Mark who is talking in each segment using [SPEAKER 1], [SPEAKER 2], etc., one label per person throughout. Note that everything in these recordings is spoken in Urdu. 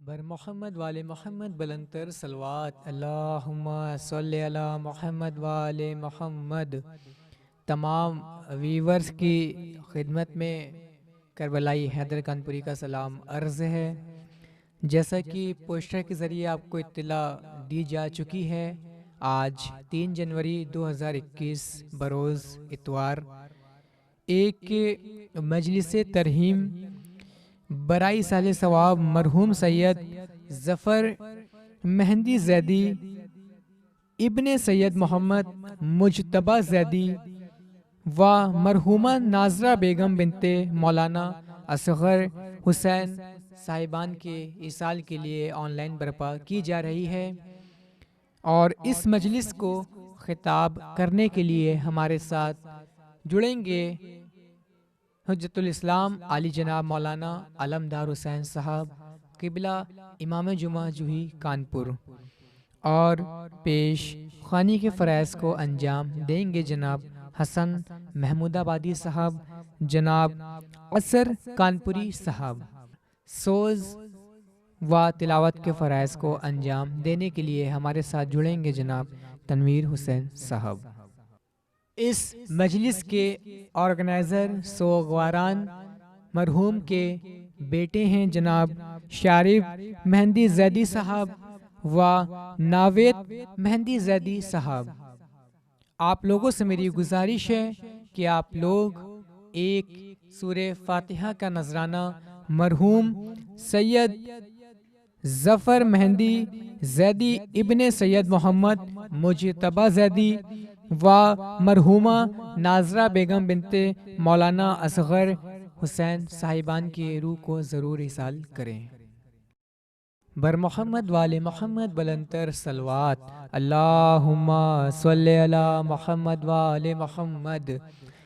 [SPEAKER 1] بر محمد وال محمد بلندر صلوات اللہم صلی علی محمد وال محمد۔ تمام ویورز کی خدمت میں کربلائی حیدر کانپوری کا سلام عرض ہے۔ جیسا کہ پوسٹر کے ذریعے آپ کو اطلاع دی جا چکی ہے، آج 3 جنوری 2021 بروز اتوار ایک مجلس ترہیم برائی سال ثواب مرحوم سید ظفر مہندی زیدی ابن سید محمد مجتبی زیدی و مرحومہ ناظرہ بیگم بنت مولانا اصغر حسین صاحبان کے ایصال کے لیے آن لائن برپا کی جا رہی ہے، اور اس مجلس کو خطاب کرنے کے لیے ہمارے ساتھ جڑیں گے حجت الاسلام علی جناب مولانا علمدار حسین صاحب قبلہ امام جمعہ جوہی کانپور، اور پیش خوانی کے فرائض کو انجام دیں گے جناب حسن محمود آبادی صاحب، جناب اثر کانپوری صاحب۔ سوز و تلاوت کے فرائض کو انجام دینے کے لیے ہمارے ساتھ جڑیں گے جناب تنویر حسین صاحب۔ اس مجلس کے آرگنائزر سوگواران مرحوم کے بیٹے ہیں جناب شارف مہندی زیدی صاحب و ناوید مہندی زیدی صاحب۔ آپ لوگوں سے میری گزارش ہے کہ آپ لوگ ایک سورہ فاتحہ کا نذرانہ مرحوم سید ظفر مہندی زیدی ابن سید محمد مجتبی زیدی و مرحومہ ناظرہ بیگم بنت مولانا اصغر حسین صاحبان کی روح کو ضرور ایصال کریں۔ بر محمد وال محمد بلندر صلوات اللہم صلی علی محمد وال محمد۔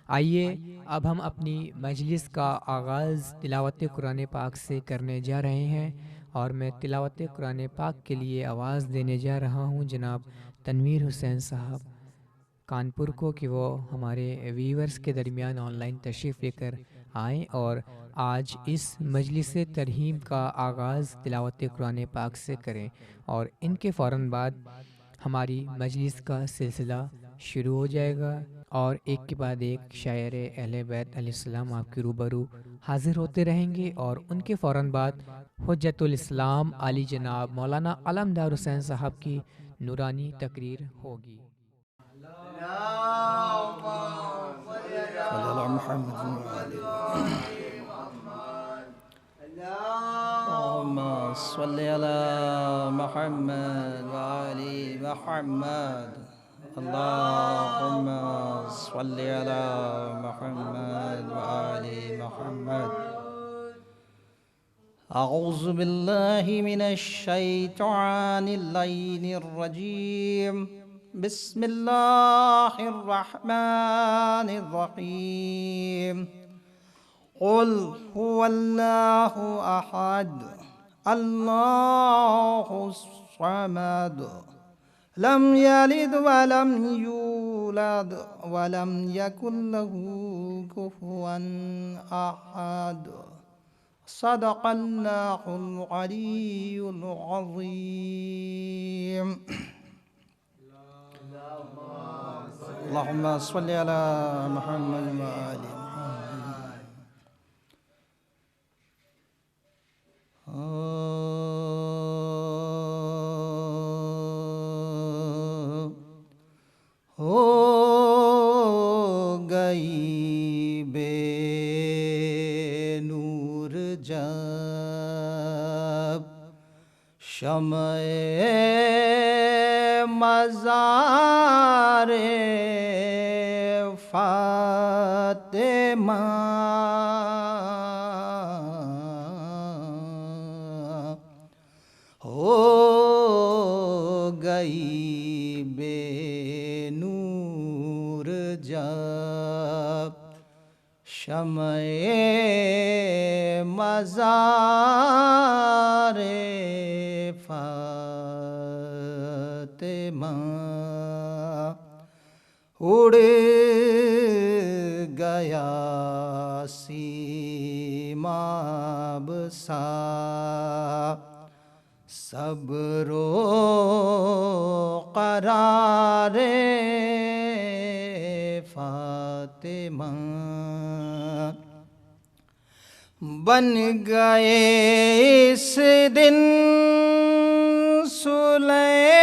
[SPEAKER 1] آئیے اب ہم اپنی مجلس کا آغاز تلاوت قرآن پاک سے کرنے جا رہے ہیں، اور میں تلاوت قرآن پاک کے لیے آواز دینے جا رہا ہوں جناب تنویر حسین صاحب کانپور کو، کہ وہ ہمارے ویورز کے درمیان آن لائن تشریف لے کر آئیں اور آج اس مجلس ترہیم کا آغاز تلاوت قرآن پاک سے کریں، اور ان کے فوراً بعد ہماری مجلس کا سلسلہ شروع ہو جائے گا، اور ایک کے بعد ایک شاعر اہل بیت علیہ السلام آپ کے روبرو حاضر ہوتے رہیں گے، اور ان کے فوراً بعد حجت الاسلام علی جناب مولانا علمدار حسین صاحب کی نورانی تقریر ہوگی۔
[SPEAKER 2] اللهم صل على محمد وآل محمد. اللهم صل على محمد وآل محمد. أعوذ بالله من الشيطان اللعين الرجيم. بسم الله الرحمن الرحيم. قل هو الله أحد الله الصمد لم يلد ولم يولد ولم يكن له كفوا أحد. صدق الله العلي العظيم. اللهم صل على محمد وآل محمد. ہو گئی بے نور جب شمع مزار فاطمہ. ہو گئی بے نور جب شمع مزار فاطمہ. اڑ گیا سیماب سا صبر و قرار فاطمہ بن گئے اس دن سلیمان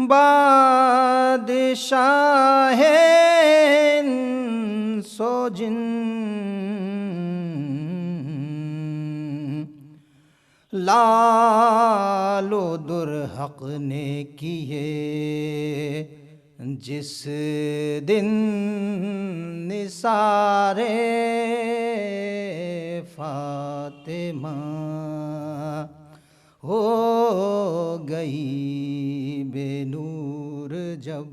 [SPEAKER 2] بادشاہ انس و جن لال و در حق نے کیے جس دن نثار فاطمہ ہو گئی بے نور جب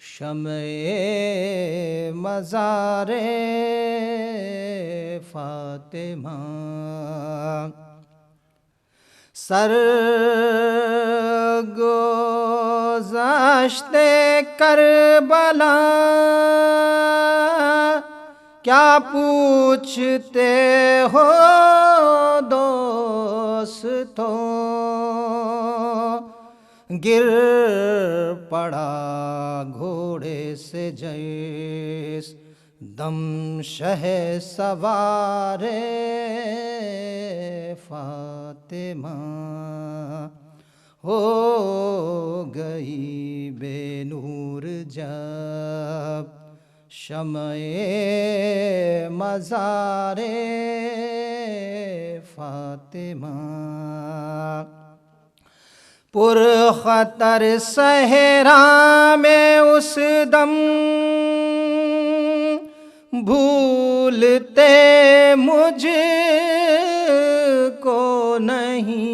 [SPEAKER 2] شمع مزار فاطمہ سرگزشت کربلا کیا پوچھتے ہو دوستو گر پڑا گھوڑے سے جیس دم شہ سوار فاطمہ ہو گئی بے نور جب شمع مزار فاطمہ پر خطر صحرا میں اس دم بھولتے مجھ کو نہیں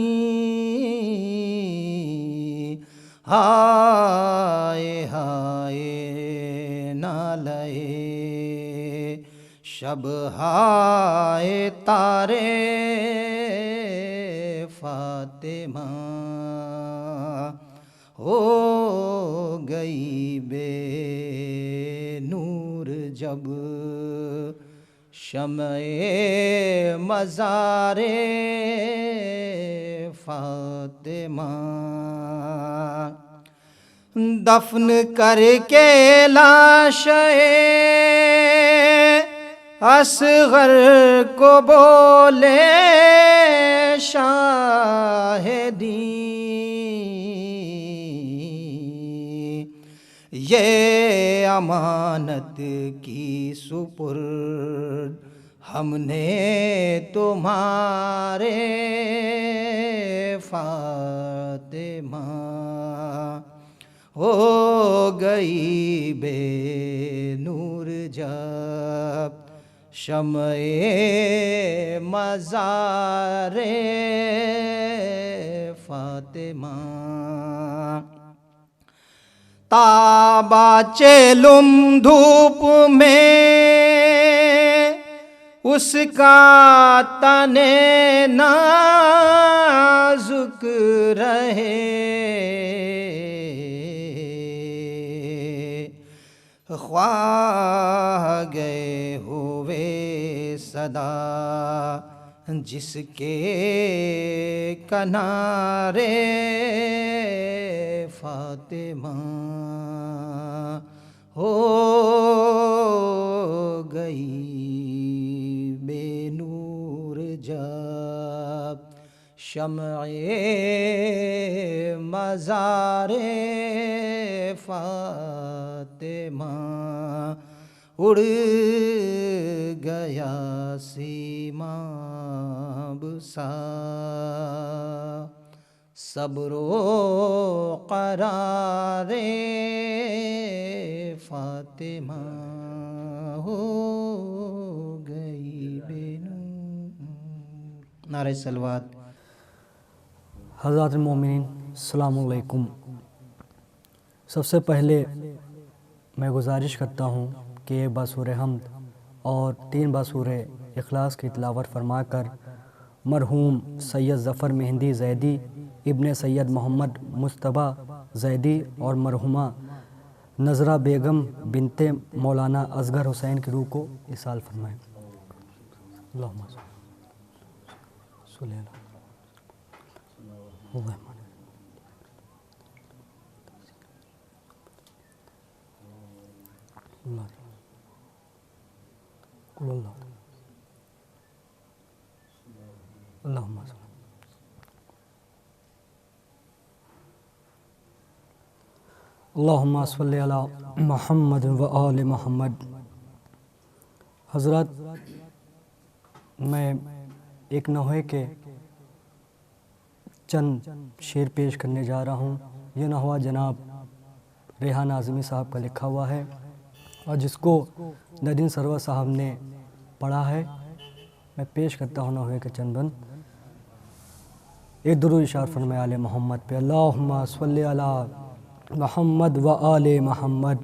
[SPEAKER 2] ہائے ہائے نالے شب ہائے تارے فاطمہ ہو گئی بے نور جب شمع مزار فاطمہ دفن کر کے لاش اصغر کو بولے شاہدی یہ امانت کی سپرد ہم نے تمہارے فاطمہ ہو گئی بے نور جب شمع مزار فاطمہ تابا چیلم دھوپ میں اس کا تن نازک رہے خواہ گئے ہوئے صدا جس کے کنارے فاطمہ ہو گئی بے نور جب شمع مزار فاطمہ اڑ گیا سیماب سا صبر و قرار فاطمہ ہو گئی بے نور. نعرہ صلوات.
[SPEAKER 3] حضرات المومنین السلام علیکم. سب سے پہلے میں گزارش کرتا ہوں کہ بسورہ حمد اور 3 بسورہ اخلاص کی تلاوت فرما کر مرحوم سید ظفر مہندی زیدی ابن سید محمد مصطفیٰ زیدی اور مرحومہ نظرہ بیگم بنت مولانا اصغر حسین کی روح کو ایصال فرمائیں. اللهم صل على اللهم اللہ قل اللہ اللہم صل اللہم صل علی محمد و آل محمد. حضرات، میں ایک نوحے کے چند شعر پیش کرنے جا رہا ہوں. یہ نوحہ جناب ریحان اعظمی صاحب کا لکھا ہوا ہے اور جس کو نادین سرور صاحب نے پڑھا ہے. میں پیش کرتا ہوں نوحے کے چند بند. ایک درود اشار فرمائے آل محمد پہ. اللہم صلی علی محمد و آل محمد.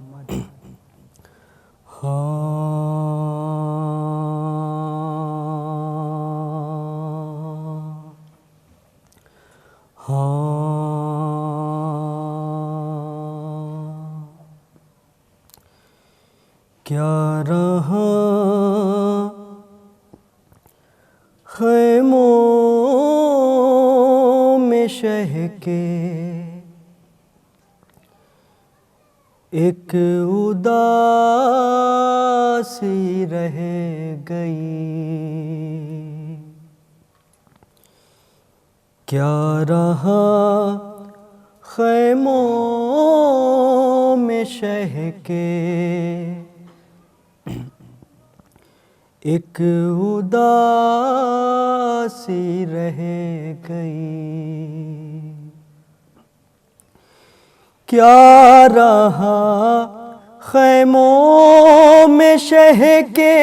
[SPEAKER 3] کیا رہا خیموں میں شہ کے ایک اداسی رہ گئی. کیا رہا خیموں میں شہ کے ایک اداسی رہ گئی. کیا رہا خیموں میں شہ کے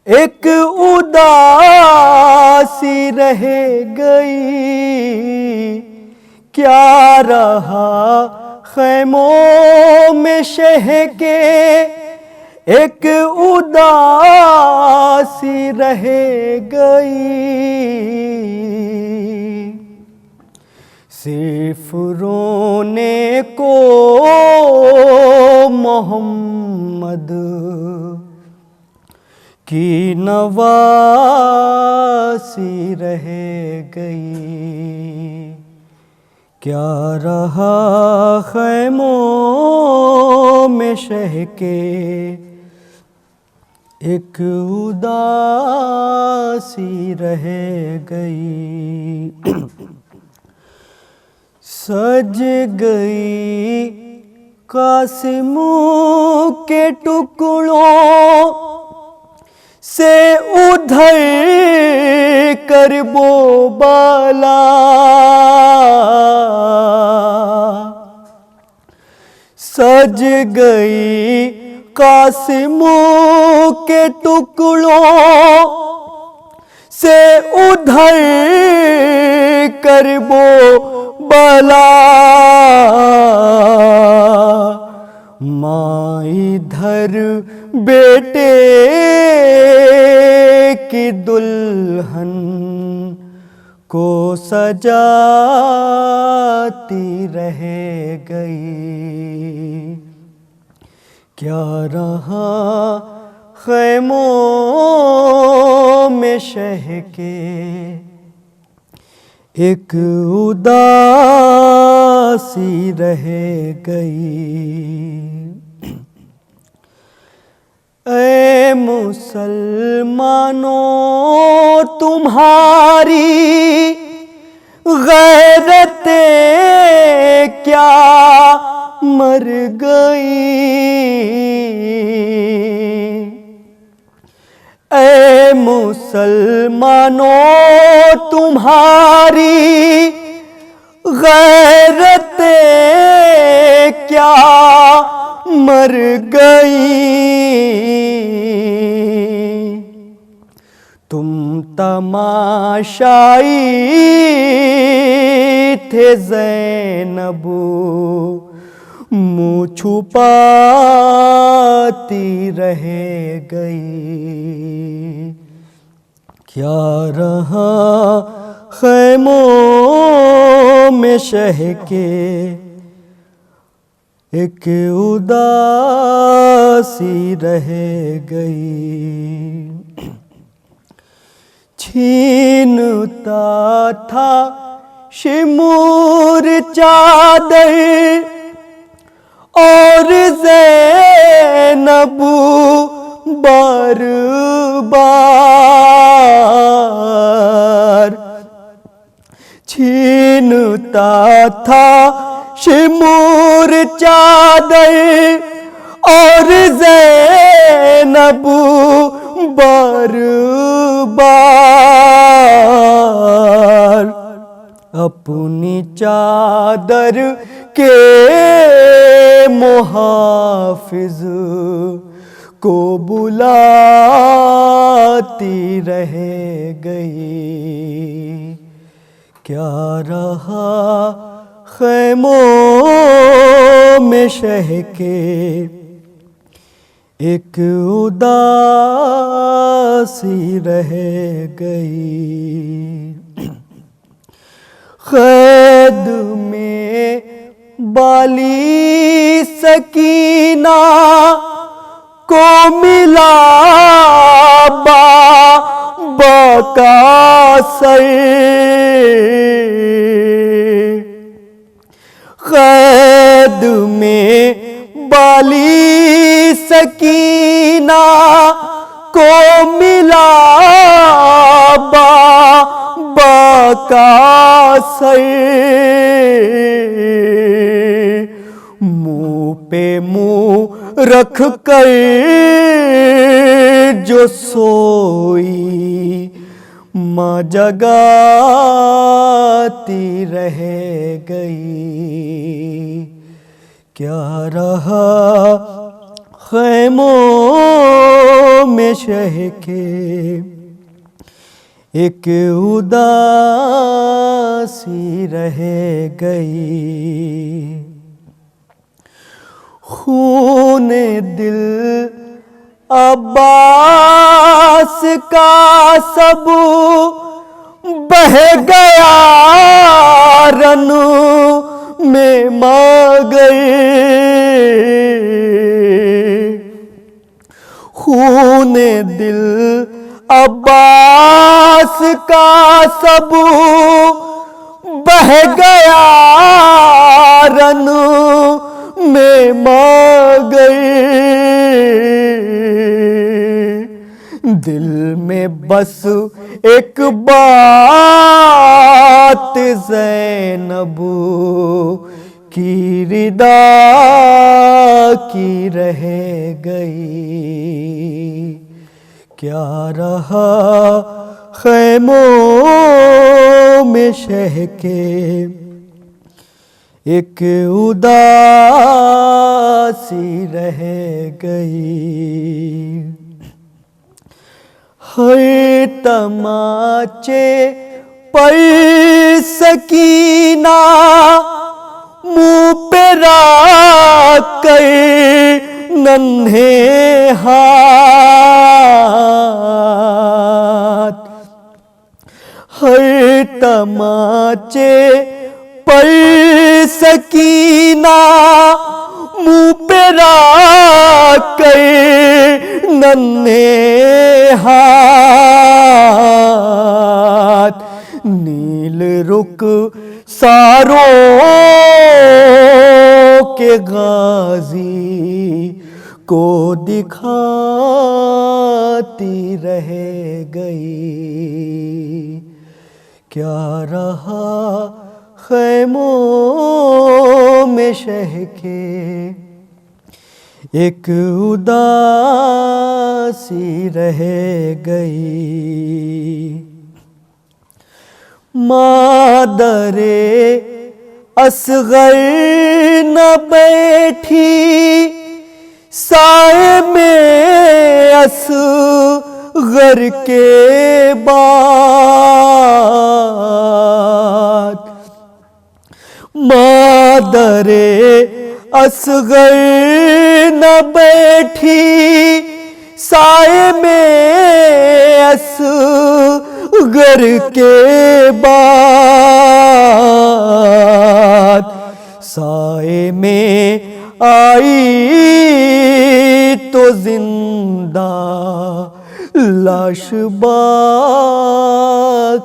[SPEAKER 3] ایک اداسی رہ گئی. کیا رہا خیموں میں شہ کے ایک اداسی رہ گئی. صرف رونے کو محمد کی نواسی رہ گئی. کیا رہا خیموں میں شہ کے ایک اداسی رہ گئی. سج گئی قاسموں کے ٹکڑوں سے ادھر کرب و بالا. سج گئی قاسموں کے ٹکڑوں سے ادھر کرب و بلا. ماں ادھر بیٹے کی دلہن کو سجاتی رہ گئی. کیا رہا خیموں میں شہ کے ایک اداسی رہ گئی. اے مسلمانوں تمہاری غیرتیں کیا مر گئی. اے مسلمانوں تمہاری غیرتیں کیا مر گئی. تم تماشائی تھے زینب منہ چھپاتی رہ گئی. کیا رہا خیموں میں شہ کے ایک اداسی رہ گئی. چھینتا تھا شمور چادر اور زینب بار بار چھینتا تھا شمور چادر اور زینب بار بار اپنی چادر کے محافظ کو بلاتی رہ گئی، کیا رہا خیموں میں شہ کے ایک اداسی رہ گئی۔ قید میں بالی سکینہ کو ملا بابا کا سر، قید میں بالی سکینہ کو ملا بابا کا سر، منہ پہ منہ رکھ کر جو سوئی ماں جگاتی رہ گئی، کیا رہا خیموں میں شہ کے ایک اداسی رہ گئی۔ خون دل عباس کا سب بہہ گیا رن میں مگر، خون دل عباس کا سب بہہ گیا رن میں مگر، دل میں بس ایک بات زینب کی ردا کی رہ گئی، کیا رہا خیموں میں شہ کے ایک اداسی رہ گئی۔ ہر تماچے پر سکینہ منہ پہ رکھ کر ننھے ہاتھ، ہر تماچے پر سکینہ منہ پہ رکھ کر ننھے ہاتھ، نیل رخ ساروں کے غازی کو دکھاتی رہ گئی، کیا رہا خیموں میں شہ کے ایک اداسی رہ گئی۔ مادر اصغر نہ بیٹھی سائے میں اصغر کے بعد، مادر اصغر نہ بیٹھی سائے میں اصغر کے بعد، سائے میں آئی تو زندہ لاش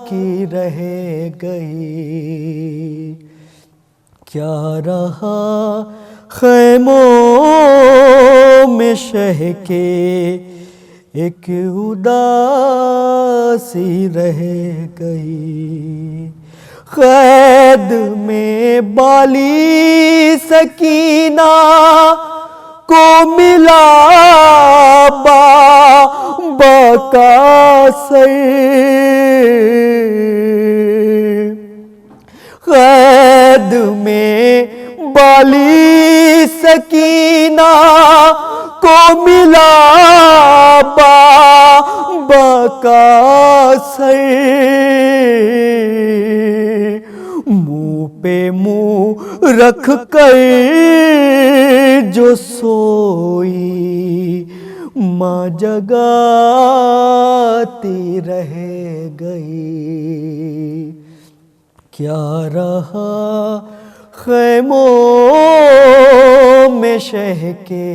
[SPEAKER 3] کی رہ گئی، کیا رہا خیموں میں شہ کے ایک اداسی رہ گئی، قید میں بالی سکینہ کو ملا بابا کا سر، قید میں بالی سکینہ کو ملا بابا کا سر، منہ پہ منہ رکھ کر جو سوئی ماں جگاتی رہ گئی، کیا رہا خیموں میں شہ کے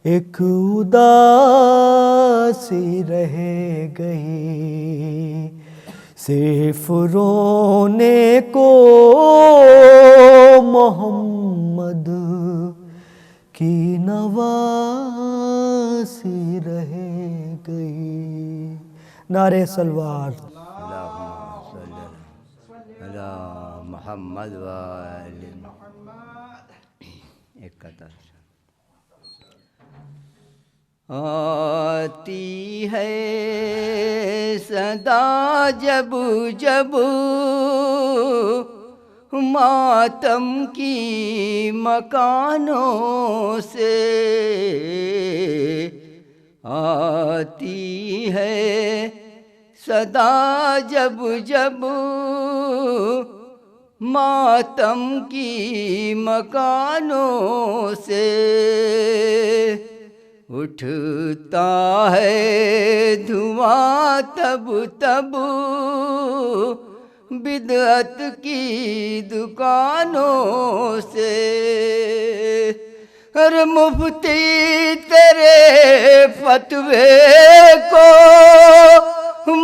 [SPEAKER 3] ایک اداسی رہ گئی، صرف رونے کو محمد کی نواسی رہ گئی۔ نعرہ صلوات۔
[SPEAKER 4] محمد وآل محمد۔ ایک قطر آتی ہے صدا جب جب ماتم کی مکانوں سے، آتی ہے صدا جب جب ماتم کی مکانوں سے، اٹھتا ہے دھواں تب تب بدعت کی دکانوں سے، ہر مفتی تیرے فتوے کو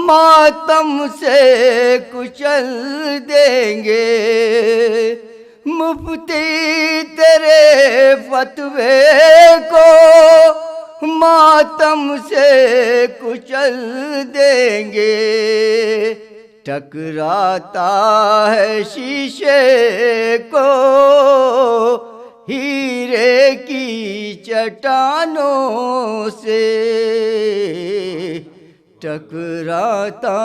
[SPEAKER 4] ماتم سے کچل دیں گے، مفتی تیرے فتوے کو ماتم سے کچل دیں گے، ٹکراتا ہے شیشے کو ہیرے کی چٹانوں سے، ٹکراتا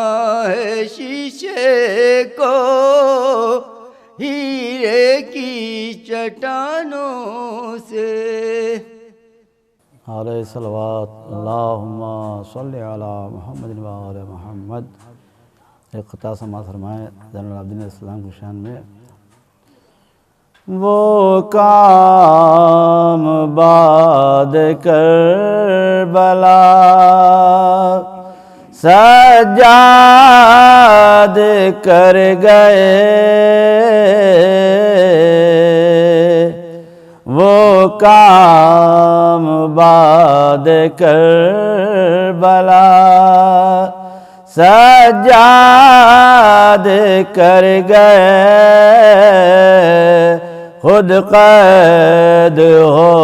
[SPEAKER 4] ہے شیشے کو ہیرے کی چٹانوں سے۔
[SPEAKER 5] علیہ صلوات اللہم صلی علی محمد وآل محمد۔ ایک قطعہ سماعت فرمائیں زین العابدین علیہ السلام کی شان میں۔ وہ کام بعد کربلا سجاد کر گئے، وہ کام بعد کربلا سجاد کر گئے، خود قید ہو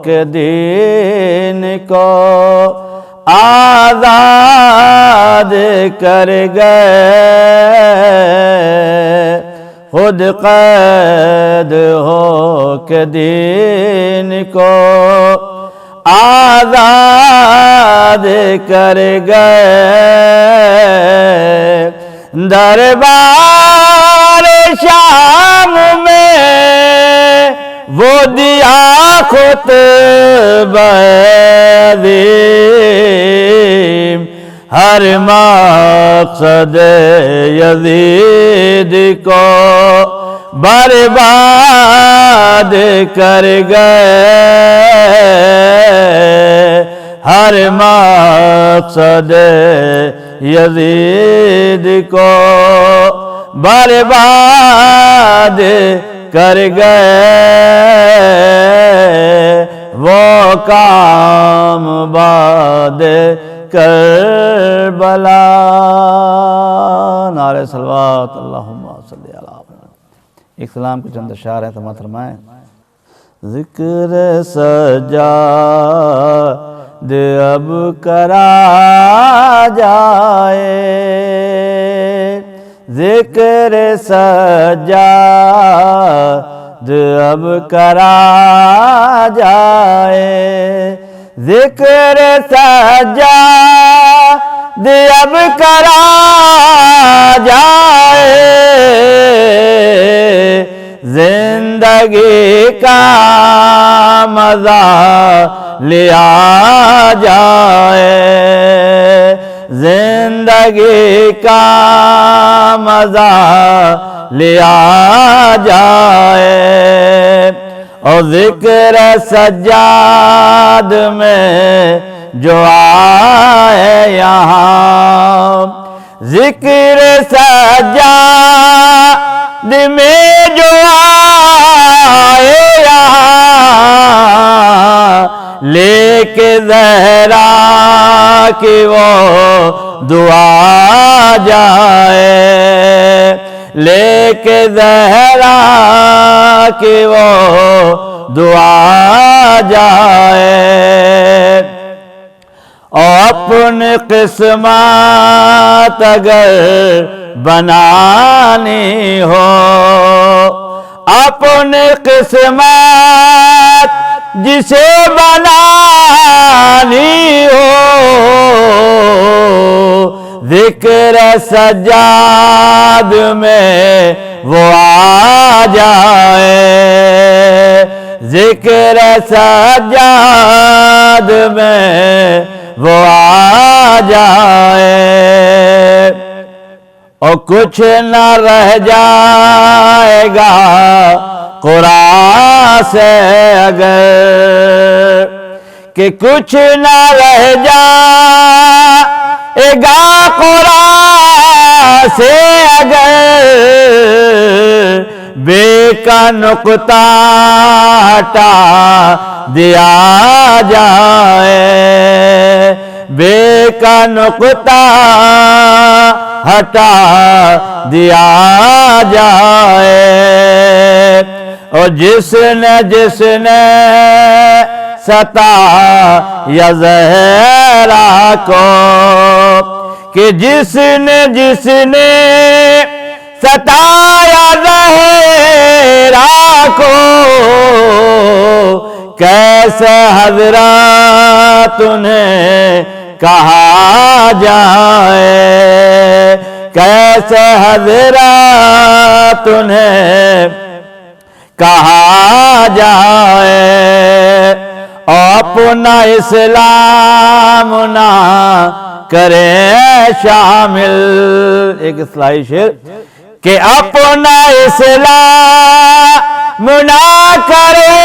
[SPEAKER 5] کے دین کو آزاد کر گئے، خود قید ہو کے دین کو آزاد کر گئے، دربار شام میں وہ دیا خطبہ عظیم، ہر مقصد یزید کو برباد کر گئے، ہر مقصد یزید کو برباد کر گئے، وہ کام بعد کربلا نعرہ صلوات اللہم صلی علی محمد. ایک سلام کے چند اشعار ہیں سماعت فرمائیں. ذکر سجاد اب کرا جائے، ذکر سجاد اب کرا جائے، ذکر سجاد اب کرا جائے، زندگی کا مزہ لیا جائے، زندگی کا مزہ لیا جائے. اور ذکر سجاد میں جو آئے یہاں، ذکر سجاد میں جو آئے یہاں، لے کے زہرا کی وہ دعا جائے، لے کے زہرا کی وہ دعا جائے. اور اپنی قسمت اگر بنانی ہو، اپنی قسمت جسے بنانی ہو، ذکر سجاد میں وہ آ جائے، ذکر سجاد میں وہ آ جائے. اور کچھ نہ رہ جائے گا قرآن سے اگر، کہ کچھ نہ رہ جائے گا قرآن سے اگر، بے کا نقطہ ہٹا دیا جائے، بے کا نقطہ ہٹا دیا جائے. اور جس نے ستایا زہرا کو، کہ جس نے ستایا زہرا کو، کیسے حضرات انہیں کہا جائے، کیسے حضرات انہیں کہا جائے. اور اپنا اسلام نہ کرے شامل، ایک اصلاحی شعر، کہ اپنا اسلام نہ کرے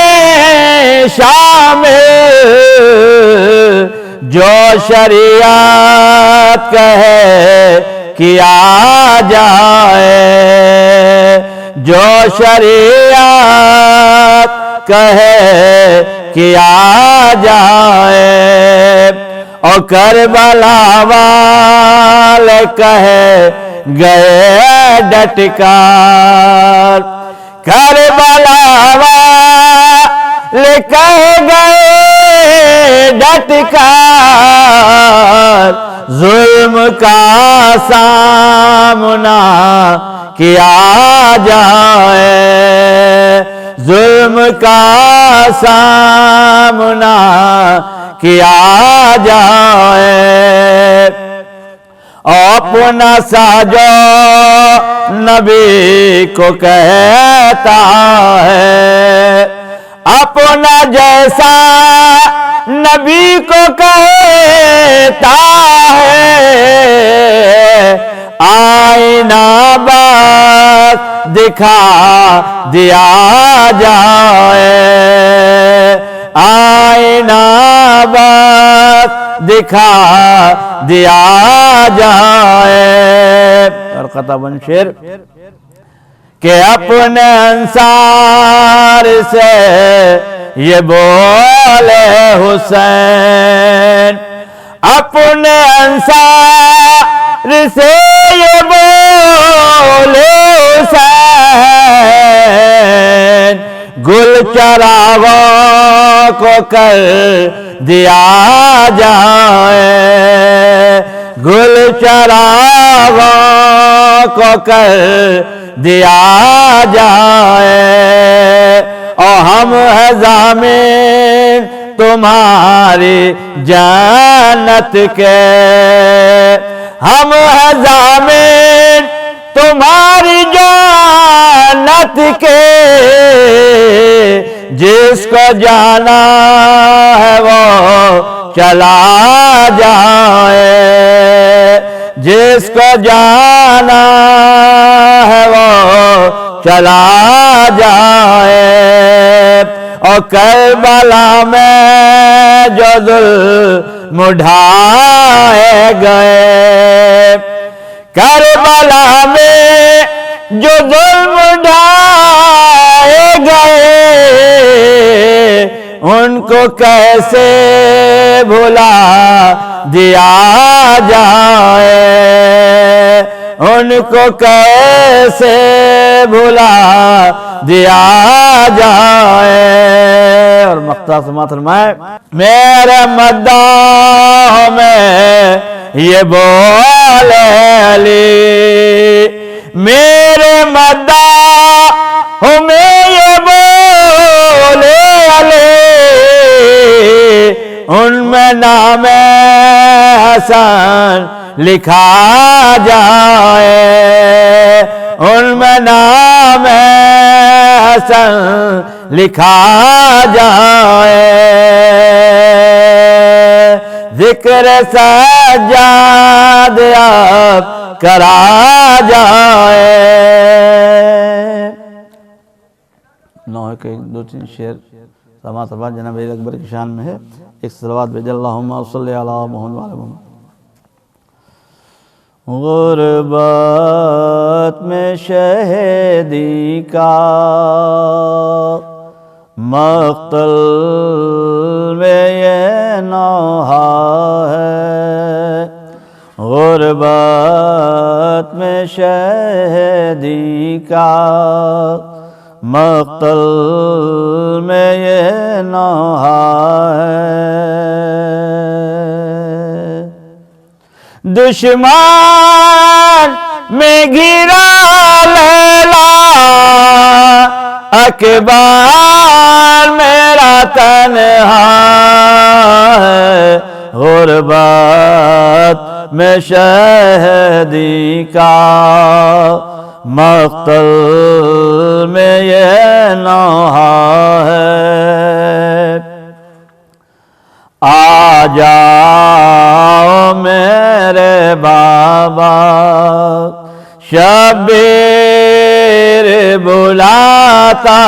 [SPEAKER 5] شامل، جو شریعت کہے کیا جائے، جو شریعت کہے کیا جائے. اور کربلا والے کہے گئے ڈٹ کر، کربلا والے کہے گئے ڈٹ کر، ظلم کا سامنا کیا جائے، ظلم کا سامنا کیا جائے. اپنا ساجو نبی کو کہتا ہے، اپنا جیسا نبی کو کہتا ہے، آئینہ بس دکھا دیا جائے، آئینہ بس دکھا دیا جائے. اور قطع بن شعر، کہ اپنے انصار سے یہ بولے حسین، اپنے انصار
[SPEAKER 4] سے یہ بولے حسین گل چراغوں کو کر دیا جائے گل چراغوں کو کر دیا جائے اور ہم ہیں ضامن تمہاری جنت کے ہم ہیں ضامن تمہاری جنت کے جس کو جانا ہے وہ چلا جائے جس کو جانا ہے وہ چلا جائے اور کربلا میں جو ظلم ڈھائے گئے کربلا میں جو ظلم ڈھائے گئے ان کو کیسے بھلا دیا جائے ان کو کیسے بھلا دیا جائے اور مقطع سماعت فرمائے میرے مداح میں یہ بولے علی میرے مداح میں یہ بولے علی ان میں نام حسن لکھا جائے ان میں نام حسن لکھا جائے ذکر سجاد اب کرا جائے نوح کے دو تین شعر سماعت فرمائے جناب علی اکبر کی شان میں ہے ایک صلوات بھیجے اللہم صلی علی محمد وعلی محمد غربت میں شہیدی کا مقتل میں یہ نوحہ ہے غربت میں شہیدی کا مقتل میں یہ نوحہ ہے دشمن میں گرا لیلا اکبر میرا تنہا ہے غربت میں شہیدی کا مقتل میں یہ نوحہ ہے آ جاؤ میرے بابا شبیر بلاتا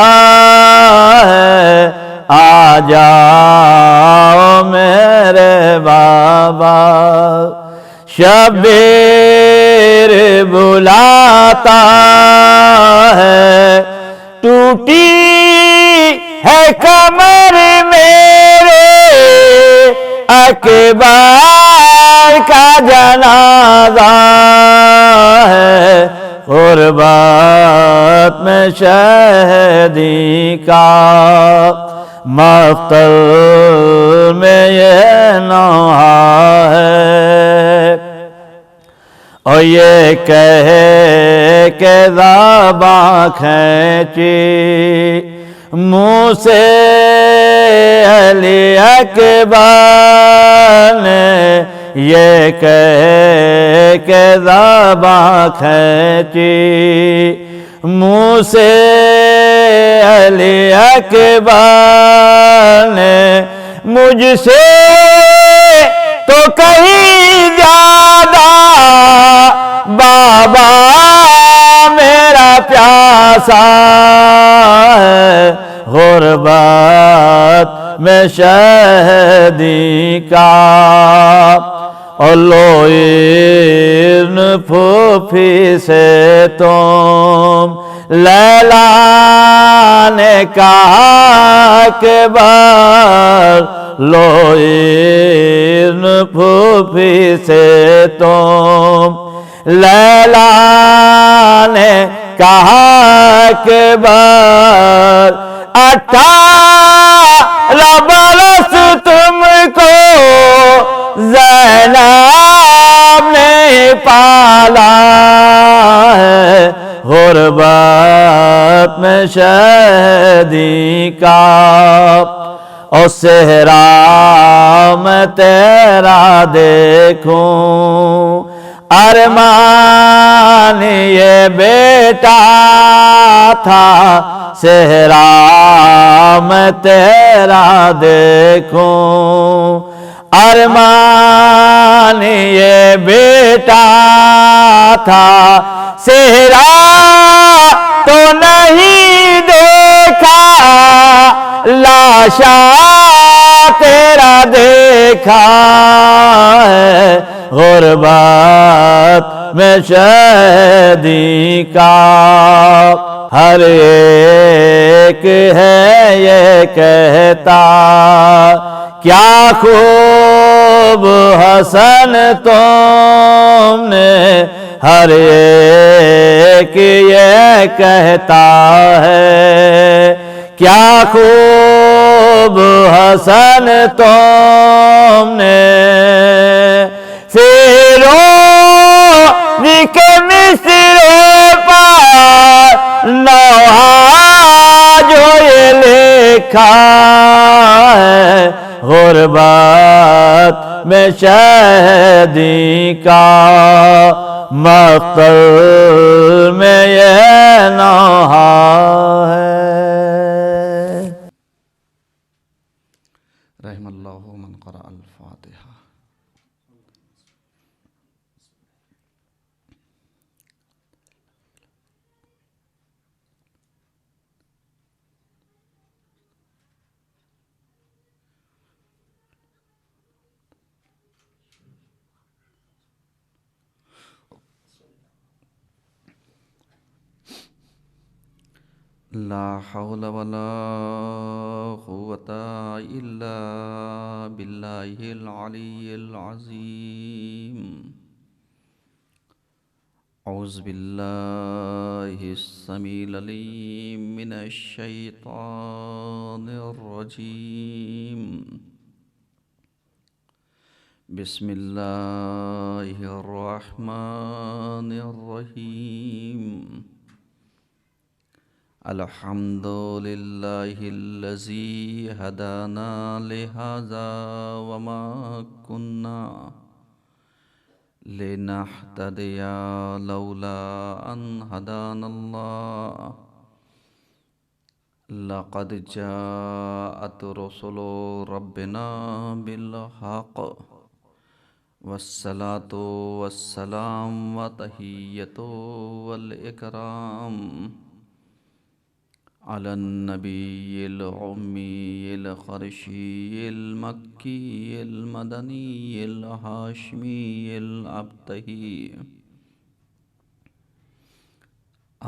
[SPEAKER 4] ہے آ جاؤ میرے بابا شبیر بلاتا ہے ٹوٹی ہے کمر میرے اکبر کا جنازہ ہے غربت میں شہیدی کا مقتل میں یہ نوحہ ہے اور یہ کہے کہ زبان کھینچی منہ سے علی اکبر نے یہ کہے کہ زبان کھینچی منہ سے علی اکبر نے مجھ سے تو کہیں زیادہ بابا میرا پیاسا ہے غربت میں شہیدی کا اور لوئین پھوپھی سے تم لیلا نے کہا کہ بار لوئین پھوپھی سے تم
[SPEAKER 5] لیلا نے کہا کہ بس 18 برس تم کو زینب نے پالا ہے، غربت میں شہدی کا اور صحرا میں تیرا دیکھوں، ارمان یہ بیٹا تھا صحرا میں تیرا دیکھوں، ارمان یہ بیٹا تھا صحرا تو نہیں دیکھا، لاشا تیرا دیکھا ہے، غربت میں شہدی کا ہر ایک ہے یہ کہتا، کیا خوب حسن تم نے، ہر ایک یہ کہتا ہے، کیا خوب حسن تم نے، فیروز کے مصرے پر نوحہ جو یہ لکھا ہے، غربت میں شہدی کا مقتل میں یہ نوحہ ہے۔
[SPEAKER 4] رحم اللہ من قرأ الفاتحہ۔ لا حول ولا قوة إلا بالله العلي العظيم۔ أعوذ بالله السميع العليم من الشيطان الرجيم، بسم الله الرحمن الرحيم۔ الحمد لله الذي هدانا لهذا وما كنا لنهتدي لولا أن هدانا الله، لقد جاءت رسل ربنا بالحق، والصلاة والسلام وتحية والإكرام على النبي الأمي القرشي المكي المدني الهاشمي الأبتهي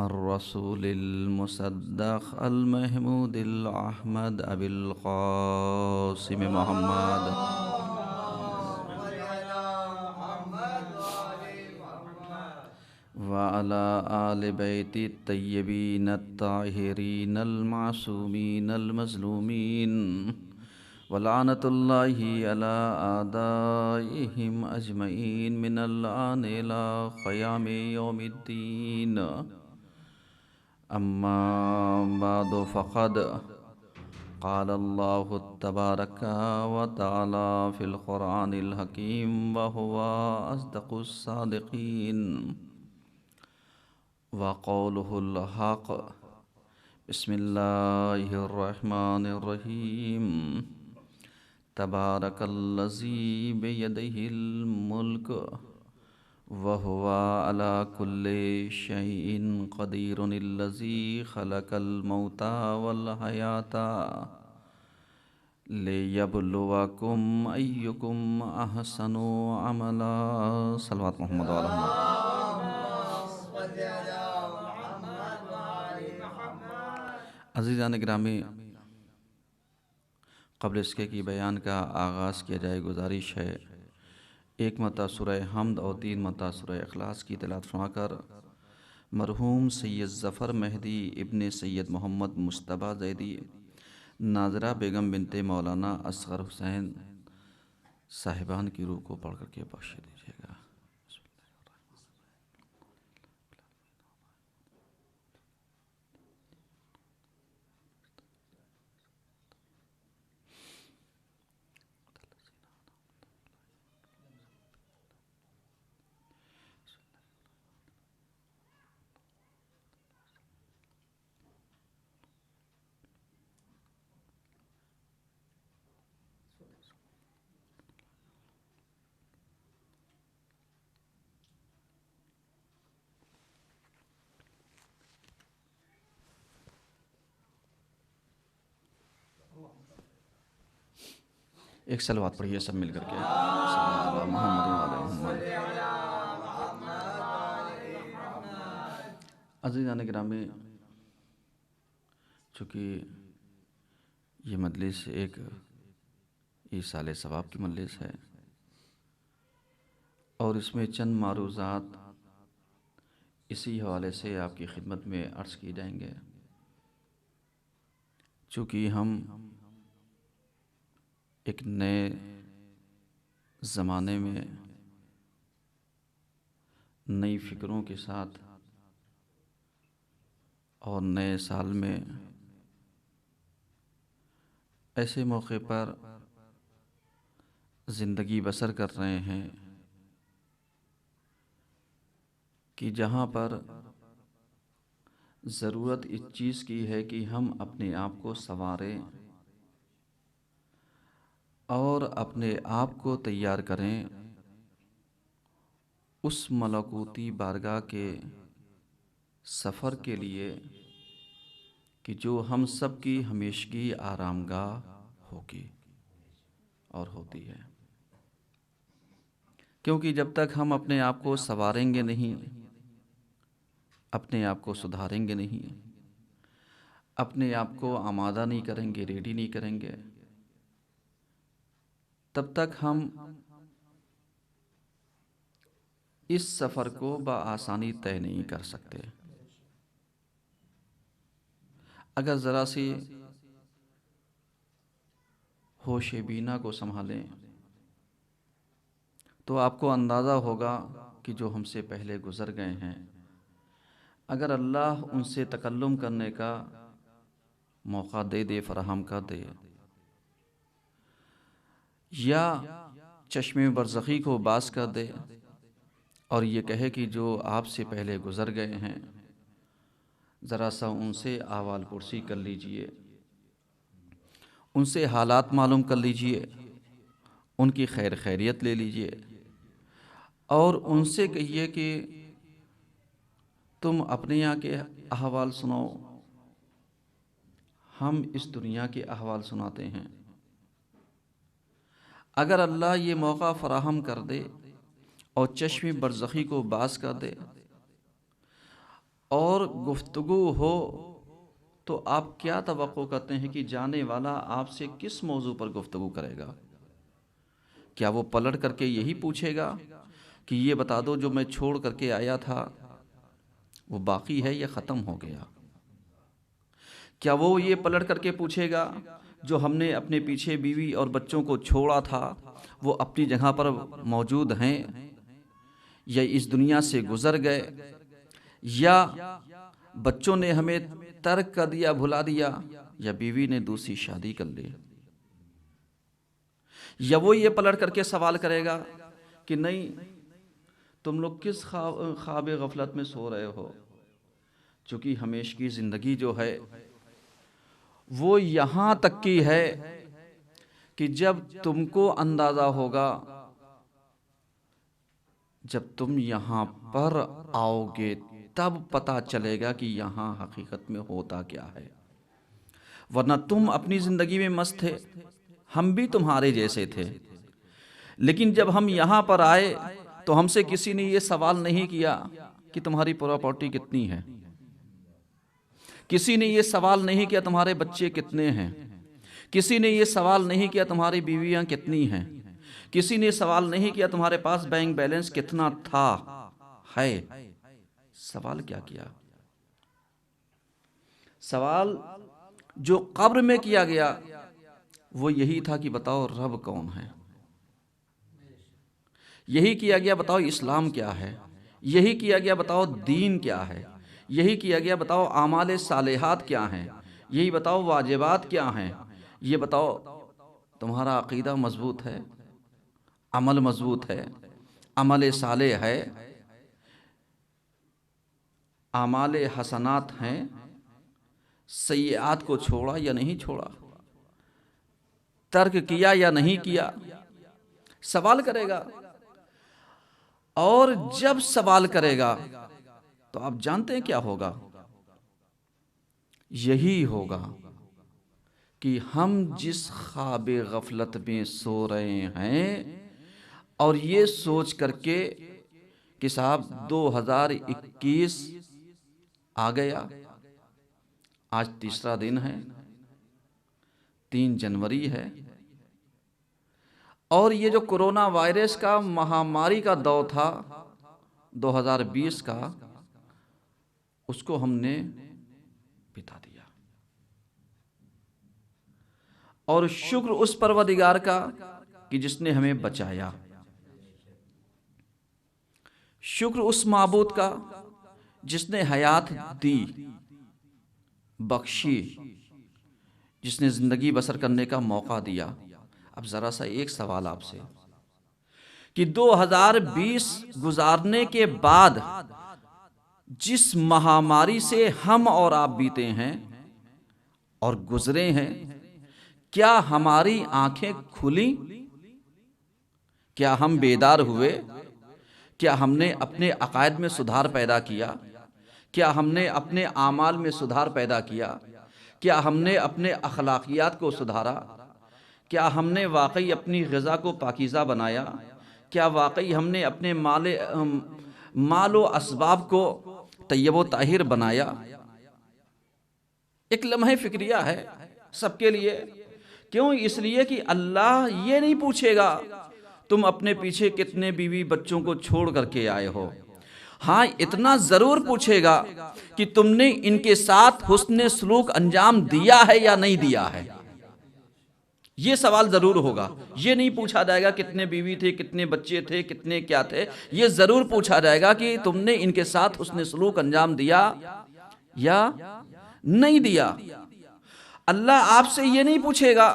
[SPEAKER 4] الرسول المصدق المحمود الأحمد أبي القاسم محمد وعلى آل بيت الطيبين الطاهرين المعصومين المظلومين، ولعنة الله على أعدائهم أجمعين من الآن إلى قيام يوم الدين، أما بعد، فقد قال الله تبارك وتعالى في القرآن الحكيم وهو أصدق الصادقين، وقوله الحق، بسم الله الرحمن الرحيم، تبارك الذي بيده الملك وهو على كل شيء قدير، الذي خلق الموت والحياة ليبلوكم أيكم أحسن عملا۔ صلوات محمد وعلى محمد۔ عزیزان گرامی، قبل اس کے بیان کا آغاز کیا جائے، گزارش ہے
[SPEAKER 6] 1 مرتبہ سورہ حمد اور 3 مرتبہ سورہ اخلاص کی تلاوت فرما کر مرحوم سید ظفر مہدی ابن سید محمد مصطفیٰ زیدی ناظرہ بیگم بنت مولانا اصغر حسین صاحبان کی روح کو پڑھ کر کے بخش دیجیے گا۔ ایک صلوات پڑھیے سب مل کر کے، صلی اللہ محمد وعلی محمد۔ عزیزان گرامی، چونکہ یہ مجلس ایک ایصال ثواب کی مجلس ہے اور اس میں چند معروضات اسی حوالے سے آپ کی خدمت میں عرض کی جائیں گے۔ چونکہ ہم ایک نئے زمانے میں نئی فکروں کے ساتھ اور نئے سال میں ایسے موقع پر زندگی بسر کر رہے ہیں کہ جہاں پر ضرورت اس چیز کی ہے کہ ہم اپنے آپ کو سنواریں اور اپنے آپ کو تیار کریں اس ملکوتی بارگاہ کے سفر کے لیے کہ جو ہم سب کی ہمیشگی آرام گاہ ہوگی اور ہوتی ہے۔ کیونکہ جب تک ہم اپنے آپ کو سنواریں گے نہیں، اپنے آپ کو سدھاریں گے نہیں، اپنے آپ کو آمادہ نہیں کریں گے، ریڈی نہیں کریں گے، تب تک ہم اس سفر کو بآسانی طے نہیں کر سکتے۔ اگر ذرا سی ہوش بینا کو سنبھالیں تو آپ کو اندازہ ہوگا کہ جو ہم سے پہلے گزر گئے ہیں، اگر اللہ ان سے تکلم کرنے کا موقع دے فراہم کر دے، یا چشمے برزخی کو باز کر دے اور یہ کہے کہ جو آپ سے پہلے گزر گئے ہیں ذرا سا ان سے احوال پرسی کر لیجئے، ان سے حالات معلوم کر لیجئے، ان کی خیر خیریت لے لیجئے اور ان سے کہیے کہ تم اپنے یہاں کے احوال سناؤ، ہم اس دنیا کے احوال سناتے ہیں۔ اگر اللہ یہ موقع فراہم کر دے اور چشم برزخی کو باز کر دے اور گفتگو ہو، تو آپ کیا توقع کرتے ہیں کہ جانے والا آپ سے کس موضوع پر گفتگو کرے گا؟ کیا وہ پلٹ کر کے یہی پوچھے گا کہ یہ بتا دو جو میں چھوڑ کر کے آیا تھا وہ باقی ہے یا ختم ہو گیا؟ کیا وہ یہ پلٹ کر کے پوچھے گا جو ہم نے اپنے پیچھے بیوی اور بچوں کو چھوڑا تھا وہ اپنی جگہ پر موجود ہیں یا اس دنیا سے گزر گئے، یا بچوں نے ہمیں ترک کر دیا، بھلا دیا، یا بیوی نے دوسری شادی کر لی؟ یا وہ یہ پلٹ کر کے سوال کرے گا کہ نہیں تم لوگ کس خواب غفلت میں سو رہے ہو؟ چونکہ ہمیشگی زندگی جو ہے وہ یہاں تک کی ہے کہ جب تم کو اندازہ ہوگا، جب تم یہاں پر آؤ گے تب پتہ چلے گا کہ یہاں حقیقت میں ہوتا کیا ہے، ورنہ تم اپنی زندگی میں مست تھے، ہم بھی تمہارے جیسے تھے، لیکن جب ہم یہاں پر آئے تو ہم سے کسی نے یہ سوال نہیں کیا کہ تمہاری پراپرٹی کتنی ہے، کسی نے یہ سوال نہیں کیا تمہارے بچے کتنے ہیں، کسی نے یہ سوال نہیں کیا تمہاری بیویاں کتنی ہیں، کسی نے سوال نہیں کیا تمہارے پاس بینک بیلنس کتنا تھا ہے. سوال کیا کیا؟ سوال جو قبر میں کیا گیا وہ یہی تھا کہ بتاؤ رب کون ہے. یہی کیا گیا بتاؤ اسلام کیا ہے. یہی کیا گیا بتاؤ دین کیا ہے. یہی کیا گیا بتاؤ اعمال صالحات کیا ہیں. یہی بتاؤ واجبات کیا ہیں. یہ بتاؤ تمہارا عقیدہ مضبوط ہے، عمل مضبوط ہے، عمل صالح ہے، اعمال حسنات ہیں، سیئات کو چھوڑا یا نہیں چھوڑا، ترک کیا یا نہیں کیا. سوال کرے گا. اور جب سوال کرے گا تو آپ جانتے ہیں کیا ہوگا؟ یہی ہوگا کہ ہم جس خواب غفلت میں سو رہے ہیں اور یہ سوچ کر کے کہ صاحب 2021 آ گیا، آج تیسرا دن ہے، 3 جنوری ہے، اور یہ جو کرونا وائرس کا مہاماری کا دور تھا 2020 کا، اس کو ہم نے بتا دیا. اور شکر اس پروردگار کا کہ جس نے ہمیں بچایا. شکر اس معبود کا جس نے حیات دی، بخشی، جس نے زندگی بسر کرنے کا موقع دیا. اب ذرا سا ایک سوال آپ سے کہ 2020 گزارنے کے بعد جس مہاماری سے ہم اور آپ بیتے ہیں اور گزرے ہیں، کیا ہماری آنکھیں کھلی؟ کیا ہم بیدار ہوئے؟ کیا ہم نے اپنے عقائد میں سدھار پیدا کیا؟ کیا ہم نے اپنے اعمال میں سدھار پیدا کیا؟ کیا ہم نے اپنے اخلاقیات کو سدھارا؟ کیا ہم نے واقعی اپنی غذا کو پاکیزہ بنایا؟ کیا واقعی ہم نے اپنے مال و اسباب کو طیب و طاہر بنایا؟ ایک لمحہ فکریہ ہے سب کے لیے. کیوں؟ اس لیے کہ اللہ یہ نہیں پوچھے گا تم اپنے پیچھے کتنے بیوی بچوں کو چھوڑ کر کے آئے ہو. ہاں اتنا ضرور پوچھے گا کہ تم نے ان کے ساتھ حسن سلوک انجام دیا ہے یا نہیں دیا ہے. یہ سوال ضرور ہوگا. یہ نہیں پوچھا جائے گا کتنے بیوی تھے، کتنے بچے تھے، کتنے کیا تھے. یہ ضرور پوچھا جائے گا کہ تم نے ان کے ساتھ حسن سلوک انجام دیا یا نہیں دیا. اللہ آپ سے یہ نہیں پوچھے گا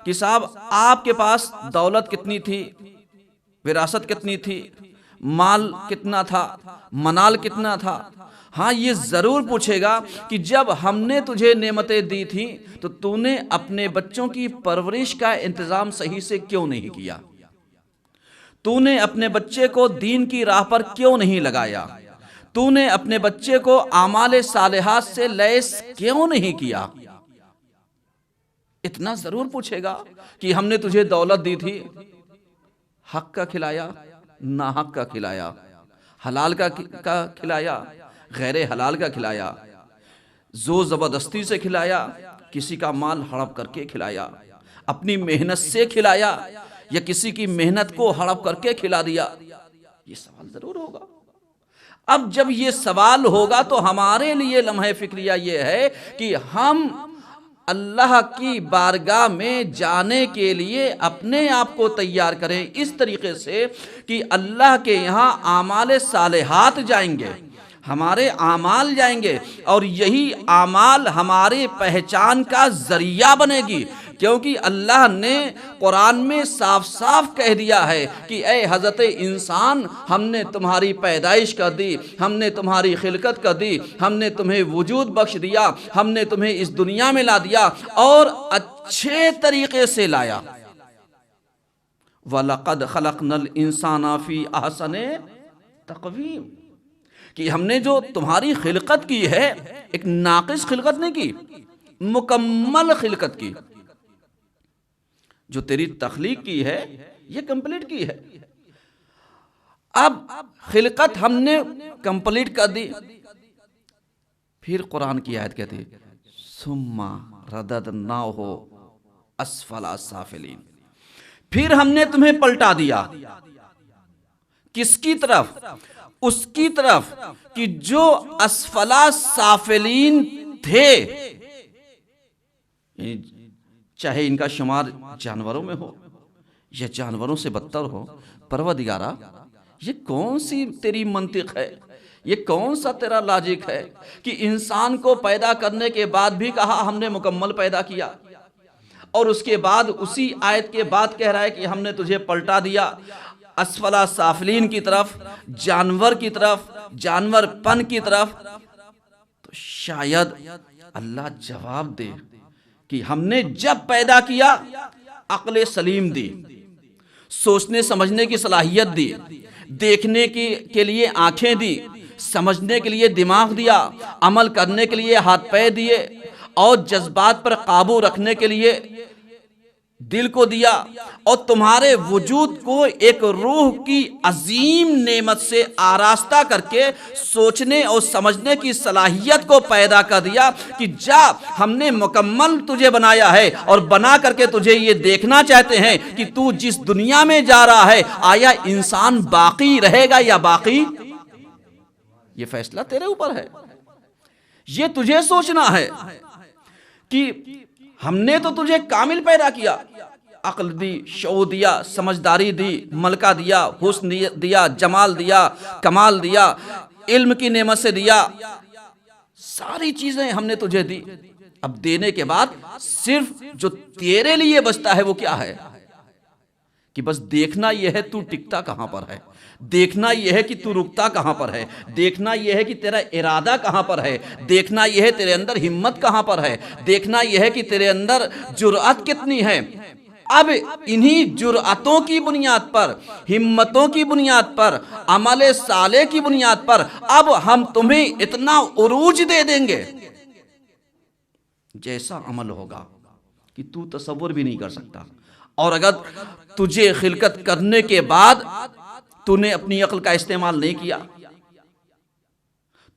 [SPEAKER 6] کہ صاحب آپ کے پاس دولت کتنی تھی، وراثت کتنی تھی، مال کتنا تھا، منال کتنا تھا. ہاں یہ ضرور پوچھے گا کہ جب ہم نے تجھے نعمتیں دی تھیں تو تو نے اپنے بچوں کی پرورش کا انتظام صحیح سے کیوں نہیں کیا؟ تو نے اپنے بچے کو دین کی راہ پر کیوں نہیں لگایا؟ تو نے اپنے بچے کو اعمال صالحات سے لیس کیوں نہیں کیا؟ اتنا ضرور پوچھے گا کہ ہم نے تجھے دولت دی تھی، حق کا کھلایا، ناحق کا کھلایا، حلال کا کھلایا، غیر حلال کا کھلایا، زور زبردستی سے کھلایا، کسی کا مال ہڑپ کر کے کھلایا، اپنی محنت سے کھلایا یا کسی کی محنت کو ہڑپ کر کے کھلا دیا. یہ سوال ضرور ہوگا. اب جب یہ سوال ہوگا تو ہمارے لیے لمحہ فکریہ یہ ہے کہ ہم اللہ کی بارگاہ میں جانے کے لیے اپنے آپ کو تیار کریں اس طریقے سے کہ اللہ کے یہاں اعمال صالحات جائیں گے، ہمارے اعمال جائیں گے، اور یہی اعمال ہماری پہچان کا ذریعہ بنے گی. کیونکہ اللہ نے قرآن میں صاف صاف کہہ دیا ہے کہ اے حضرت انسان، ہم نے تمہاری پیدائش کر دی، ہم نے تمہاری خلقت کر دی، ہم نے تمہیں وجود بخش دیا، ہم نے تمہیں اس دنیا میں لا دیا اور اچھے طریقے سے لایا. وَلَقَدْ خَلَقْنَا الْإِنسَانَ فِي أَحْسَنِ تَقْوِيمٍ، کہ ہم نے جو تمہاری خلقت کی ہے ایک ناقص خلقت نہیں کی، مکمل خلقت کی. جو تیری تخلیق کی ہے یہ کمپلیٹ کی ہے. اب خلقت ہم نے کمپلیٹ کر دی. پھر قرآن کی آیت کہتی ہے ثُمَّ رَدَدْنَاهُ أَسْفَلَ سَافِلِينَ، پھر ہم نے تمہیں پلٹا دیا کس کی طرف؟ اس کی طرف کہ جو اسفلا سافلین تھے، چاہے ان کا شمار جانوروں میں ہو یا جانوروں سے بدتر ہو۔ پروردگارا، یہ کون سی تیری منطق ہے، یہ کون سا تیرا لاجک ہے کہ انسان کو پیدا کرنے کے بعد بھی کہا ہم نے مکمل پیدا کیا، اور اس کے بعد اسی آیت کے بعد کہہ رہا ہے کہ ہم نے تجھے پلٹا دیا اسفلا سافلین کی طرف، جانور کی طرف، جانور پن کی طرف۔ تو شاید اللہ جواب دے کہ ہم نے جب پیدا کیا عقل سلیم دی، سوچنے سمجھنے کی صلاحیت دی، دیکھنے کے لیے آنکھیں دی، سمجھنے کے لیے دماغ دیا، عمل کرنے کے لیے ہاتھ پیر دیے، اور جذبات پر قابو رکھنے کے لیے دل کو دیا، اور تمہارے وجود کو ایک روح کی عظیم نعمت سے آراستہ کر کے سوچنے اور سمجھنے کی صلاحیت کو پیدا کر دیا کہ جا ہم نے مکمل تجھے بنایا ہے، اور بنا کر کے تجھے یہ دیکھنا چاہتے ہیں کہ تو جس دنیا میں جا رہا ہے آیا انسان باقی رہے گا یا باقی؟ یہ فیصلہ تیرے اوپر ہے، یہ تجھے سوچنا ہے کہ ہم نے تو تجھے کامل پیدا کیا، عقل دی، شعور دیا، سمجھداری دی، ملکہ دیا، حسن دیا، جمال دیا، کمال دیا، علم کی نعمت سے دیا، ساری چیزیں ہم نے تجھے دی۔ اب دینے کے بعد صرف جو تیرے لیے بچتا ہے وہ کیا ہے کہ بس دیکھنا یہ ہے تو ٹکتا کہاں پر ہے، دیکھنا یہ ہے کہ تو رکتا کہاں پر ہے، دیکھنا یہ ہے کہ تیرا ارادہ کہاں پر ہے، دیکھنا یہ ہے تیرے اندر ہمت کہاں پر ہے، دیکھنا یہ ہے کہ تیرے اندر جرأت کتنی ہے۔ اب انہی جرأتوں کی بنیاد پر، ہمتوں کی بنیاد پر، عمل صالح کی بنیاد پر اب ہم تمہیں اتنا عروج دے دیں گے، جیسا عمل ہوگا کہ تو تصور بھی نہیں کر سکتا۔ اور اگر تجھے خلقت کرنے کے بعد تو نے اپنی عقل کا استعمال نہیں کیا،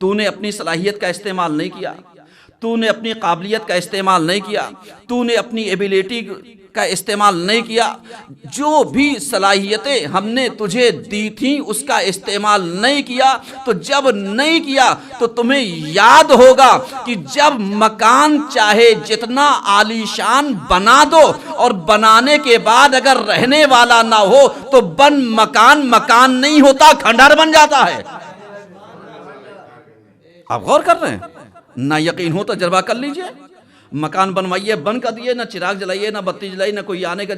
[SPEAKER 6] تو نے اپنی صلاحیت کا استعمال نہیں کیا، تو نے اپنی قابلیت کا استعمال نہیں کیا، تو نے اپنی ایبیلٹی کا استعمال نہیں کیا، جو بھی صلاحیتیں ہم نے تجھے دی تھیں اس کا استعمال نہیں کیا، تو جب نہیں کیا تو تمہیں یاد ہوگا کہ جب مکان چاہے جتنا عالیشان بنا دو اور بنانے کے بعد اگر رہنے والا نہ ہو تو بن مکان مکان نہیں ہوتا، کھنڈر بن جاتا ہے۔ آپ غور کر رہے ہیں؟ نہ یقین ہو تجربہ کر لیجئے، مکان بنوائیے، بند کر دیے، نہ چراغ جلائیے، نہ بتی جلائی، نہ کوئی آنے کا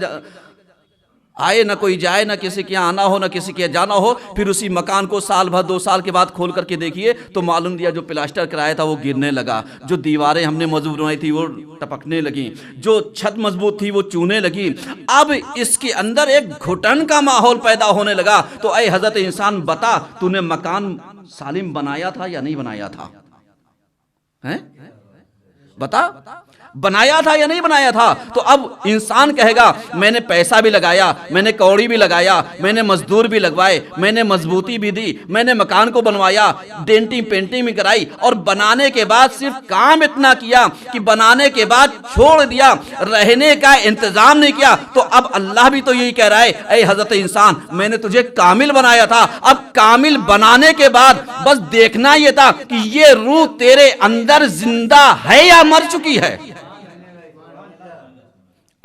[SPEAKER 6] آئے، نہ کوئی جائے، نہ کسی کے یہاں آنا ہو، نہ کسی کے جانا ہو، پھر اسی مکان کو سال بھر 2 سال کے بعد کھول کر کے دیکھیے تو معلوم دیا جو پلاسٹر کرایا تھا وہ گرنے لگا، جو دیواریں ہم نے مضبوط بنائی تھی وہ ٹپکنے لگیں، جو چھت مضبوط تھی وہ چونے لگی۔ اب اس کے اندر ایک گھٹن کا ماحول پیدا ہونے لگا۔ تو اے حضرت انسان بتا، تو نے مکان سالم بنایا تھا یا نہیں بنایا تھا؟ بتا، بنایا تھا یا نہیں بنایا تھا؟ تو اب انسان کہے گا میں نے پیسہ بھی لگایا، میں نے کوڑی بھی لگایا، میں نے مزدور بھی لگوائے، میں نے مضبوطی بھی دی، میں نے مکان کو بنوایا، ڈینٹنگ پینٹنگ بھی کرائی، اور بنانے کے بعد صرف کام اتنا کیا کہ بنانے کے بعد چھوڑ دیا، رہنے کا انتظام نہیں کیا۔ تو اب اللہ بھی تو یہی کہہ رہا ہے اے حضرت انسان میں نے تجھے کامل بنایا تھا، اب کامل بنانے کے بعد بس دیکھنا یہ تھا کہ یہ روح تیرے اندر زندہ ہے یا مر چکی ہے۔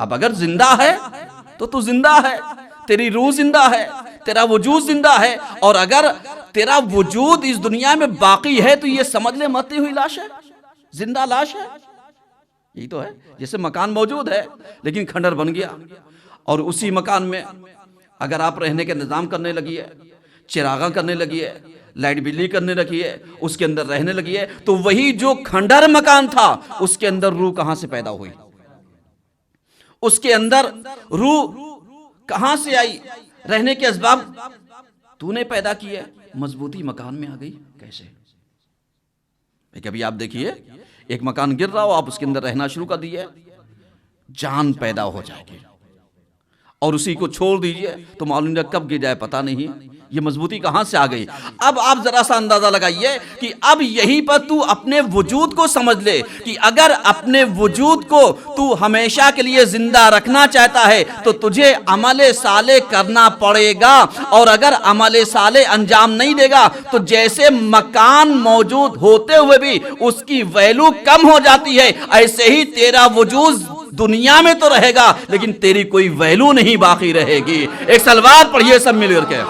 [SPEAKER 6] اب اگر زندہ ہے تو تو زندہ ہے، تیری روح زندہ ہے، تیرا وجود زندہ ہے، اور اگر تیرا وجود اس دنیا میں باقی ہے تو یہ سمجھ لے مرتی ہوئی لاش ہے، زندہ لاش ہے۔ یہی تو ہے، جیسے مکان موجود ہے لیکن کھنڈر بن گیا، اور اسی مکان میں اگر آپ رہنے کے نظام کرنے لگی ہے، چراغاں کرنے لگی ہے، لائٹ بلی کرنے لگی ہے، اس کے اندر رہنے لگی ہے، تو وہی جو کھنڈر مکان تھا اس کے اندر روح کہاں سے پیدا ہوئی؟ اس کے اندر روح کہاں سے آئی؟ رہنے کے اسباب تو نے پیدا کیے، مضبوطی مکان میں آ گئی کیسے؟ کبھی آپ دیکھیے ایک مکان گر رہا ہو، آپ اس کے اندر رہنا شروع کر دیے، جان پیدا ہو جائے گی، اور اسی کو چھوڑ دیجئے تو معلوم نہیں کب گر جائے پتہ نہیں. یہ مضبوطی کہاں سے آ گئی؟ اب آپ ذرا سا اندازہ لگائیے کہ اب یہیں پر تو اپنے وجود کو سمجھ لے کہ اگر اپنے وجود کو تو ہمیشہ کے لیے زندہ رکھنا چاہتا ہے تو تجھے عمل صالح کرنا پڑے گا، اور اگر عمل صالح انجام نہیں دے گا تو جیسے مکان موجود ہوتے ہوئے بھی اس کی ویلو کم ہو جاتی ہے، ایسے ہی تیرا وجود دنیا میں تو رہے گا لیکن تیری کوئی ویلو نہیں باقی رہے گی. ایک صلوات پڑھیے سب مل کر کے.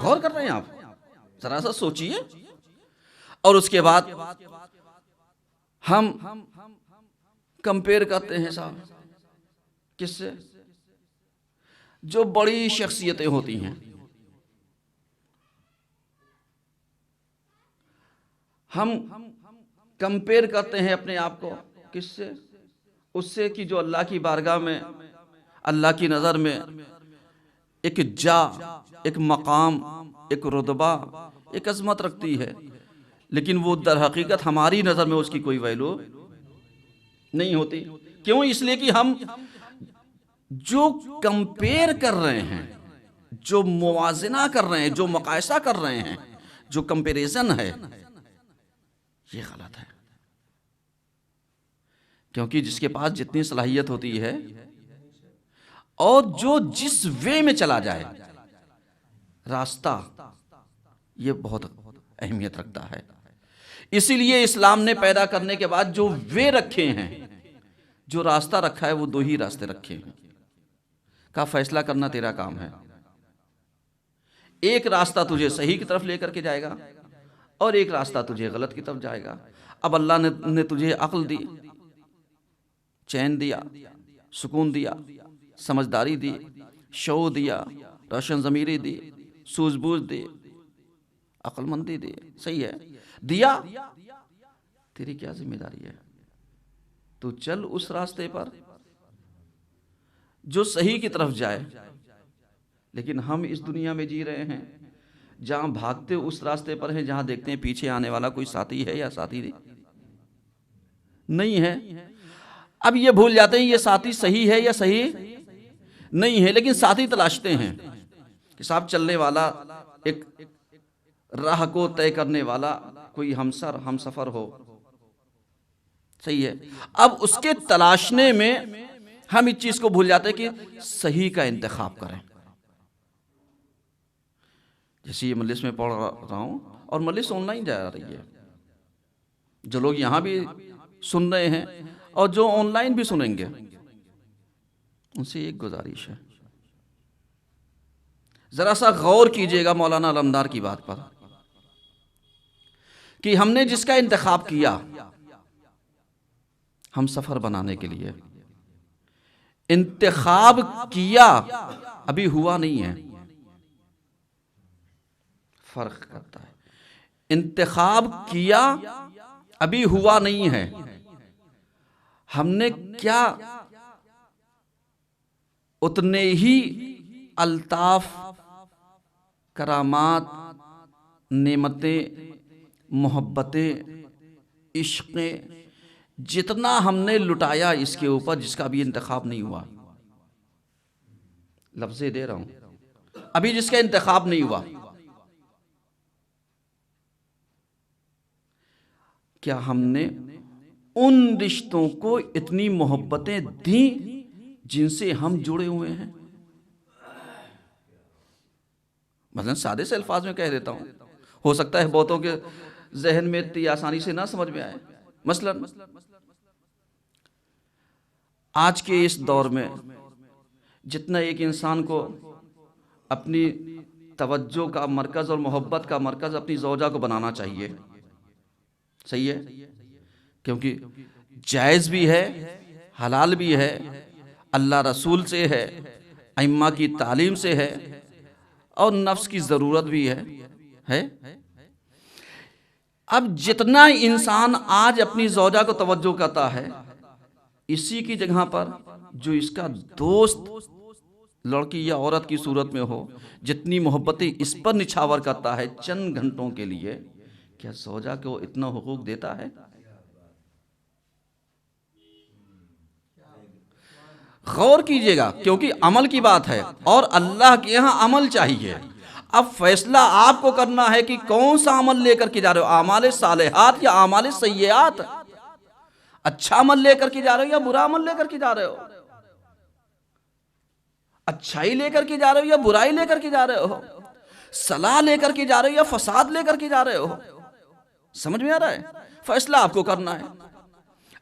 [SPEAKER 6] غور کر رہے ہیں آپ؟ ذرا سا سوچئے. اور اس کے بعد ہم کمپیئر کرتے ہیں صاحب کس سے؟ جو بڑی شخصیتیں ہوتی ہیں. ہم کمپیئر کرتے ہیں اپنے آپ کو کس سے؟ اس سے کہ جو اللہ کی بارگاہ میں، اللہ کی نظر میں ایک جا، ایک مقام، ایک رتبہ، ایک عظمت رکھتی ہے، لیکن وہ در حقیقت ہماری نظر میں اس کی کوئی ویلو نہیں ہوتی. کیوں؟ اس لیے کہ ہم جو کمپیئر کر رہے ہیں، جو موازنہ کر رہے ہیں، جو مقایسہ کر رہے ہیں، جو کمپیریزن ہے، یہ غلط ہے. کیونکہ جس کے پاس جتنی صلاحیت ہوتی ہے اور جو جس وے میں چلا جائے راستہ، یہ بہت اہمیت رکھتا ہے. اسی لیے اسلام نے پیدا کرنے کے بعد جو وے رکھے ہیں، جو راستہ رکھا ہے، وہ دو ہی راستے رکھے ہیں. کا فیصلہ کرنا تیرا کام ہے. ایک راستہ تجھے صحیح کی طرف لے کر کے جائے گا اور ایک راستہ تجھے غلط کی طرف جائے گا. اب اللہ نے تجھے عقل دی، چین دیا، سکون دیا، سمجھداری دی، شعور دیا، روشن ضمیری دی، سوجھ بوجھ دی، عقل مندی دی. صحیح ہے، دیا. تیری کیا ذمہ داری ہے؟ تو چل اس راستے پر جو صحیح کی طرف جائے. لیکن ہم اس دنیا میں جی رہے ہیں جہاں بھاگتے اس راستے پر ہیں جہاں دیکھتے ہیں پیچھے آنے والا کوئی ساتھی ہے یا ساتھی نہیں ہے. اب یہ بھول جاتے ہیں یہ ساتھی صحیح ہے یا صحیح نہیں ہے، لیکن ساتھی تلاشتے ہیں کہ صاحب چلنے والا، ایک راہ کو طے کرنے والا کوئی ہم سفر ہو. صحیح ہے. اب اس کے تلاشنے میں ہم اس چیز کو بھول جاتے ہیں کہ صحیح کا انتخاب کریں. جیسے یہ مجلس میں پڑھ رہا ہوں اور مجلس آن لائن جا رہی ہے، جو لوگ یہاں بھی سن رہے ہیں اور جو آن لائن بھی سنیں گے، ان سے ایک گزارش ہے، ذرا سا غور کیجئے گا مولانا علمدار کی بات پر کہ ہم نے جس کا انتخاب کیا ہم سفر بنانے کے لیے، انتخاب کیا ابھی ہوا نہیں ہے. فرق کرتا ہے. انتخاب کیا ابھی ہوا نہیں ہے. ہم نے کیا اتنے ہی الطاف، کرامات، نعمتیں، محبتیں، عشقیں جتنا ہم نے لٹایا اس کے اوپر جس کا ابھی انتخاب نہیں ہوا. لفظیں دے رہا ہوں، ابھی جس کا انتخاب نہیں ہوا. کیا ہم نے ان رشتوں کو اتنی محبتیں دیں جن سے ہم جڑے ہوئے ہیں؟ مثلا سادے سے الفاظ میں کہہ دیتا ہوں، ہو سکتا ہے بہتوں کے ذہن میں اتنی آسانی سے نہ سمجھ میں آئے. مثلا آج کے اس دور میں جتنا ایک انسان کو اپنی توجہ کا مرکز اور محبت کا مرکز اپنی زوجہ کو بنانا چاہیے. صحیح ہے، کیونکہ جائز بھی ہے، حلال بھی ہے، اللہ رسول سے ہے، ائمہ کی تعلیم سے ہے، اور نفس کی ضرورت بھی ہے. اب جتنا انسان آج اپنی زوجہ کو توجہ کرتا ہے اسی کی جگہ پر جو اس کا دوست لڑکی یا عورت کی صورت میں ہو، جتنی محبتیں اس پر نچھاور کرتا ہے چند گھنٹوں کے لیے، کیا زوجہ کو اتنا حقوق دیتا ہے؟ غور کیجئے گا، کیونکہ عمل کی بات ہے اور اللہ کے یہاں عمل چاہیے۔ اب فیصلہ آپ کو کرنا ہے کہ کون سا عمل لے کر کے جا رہے ہو، اعمال صالحات یا اعمال سیئات؟ اچھا عمل لے کر کے جا رہے ہو یا برا عمل لے کر کے جا رہے ہو؟ اچھائی لے کر کے جا رہے ہو یا برائی لے کر کے جا رہے ہو؟ صلاح لے کر کے جا رہے ہو یا فساد لے کر کے جا رہے ہو؟ سمجھ میں آ رہا ہے؟ فیصلہ آپ کو کرنا ہے۔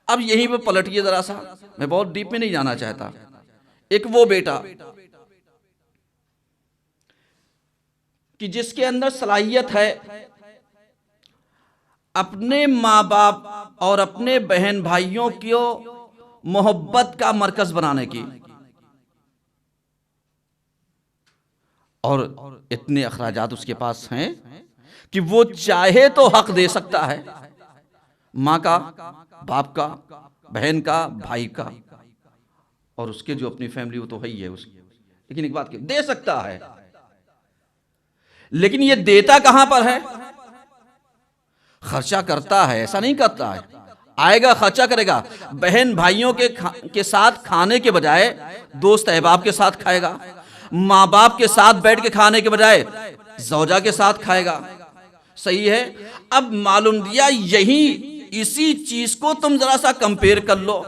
[SPEAKER 6] اب یہیں پہ پلٹیے ذرا سا، میں بہت ڈیپ میں نہیں جانا چاہتا۔ ایک وہ بیٹا کہ جس کے اندر صلاحیت ہے اپنے ماں باپ اور اپنے بہن بھائیوں کو محبت کا مرکز بنانے کی، اور اتنے اخراجات اس کے پاس ہیں کہ وہ چاہے تو حق دے سکتا ہے ماں کا، باپ کا، بہن کا، بھائی کا، اور اس کے جو اپنی فیملی وہ تو ہے ہی ہے اس کی، لیکن ایک بات کہ دے سکتا ہے، لیکن یہ دیتا کہاں پر ہے؟ خرچہ کرتا ہے، ایسا نہیں کرتا ہے۔ آئے گا خرچہ کرے گا، بہن بھائیوں کے ساتھ کھانے کے بجائے دوست احباب کے ساتھ کھائے گا، ماں باپ کے ساتھ بیٹھ کے کھانے کے بجائے زوجہ کے ساتھ کھائے گا۔ صحیح ہے؟ اب معلوم دیا یہی اسی چیز کو تم ذرا سا کمپیئر کر لو،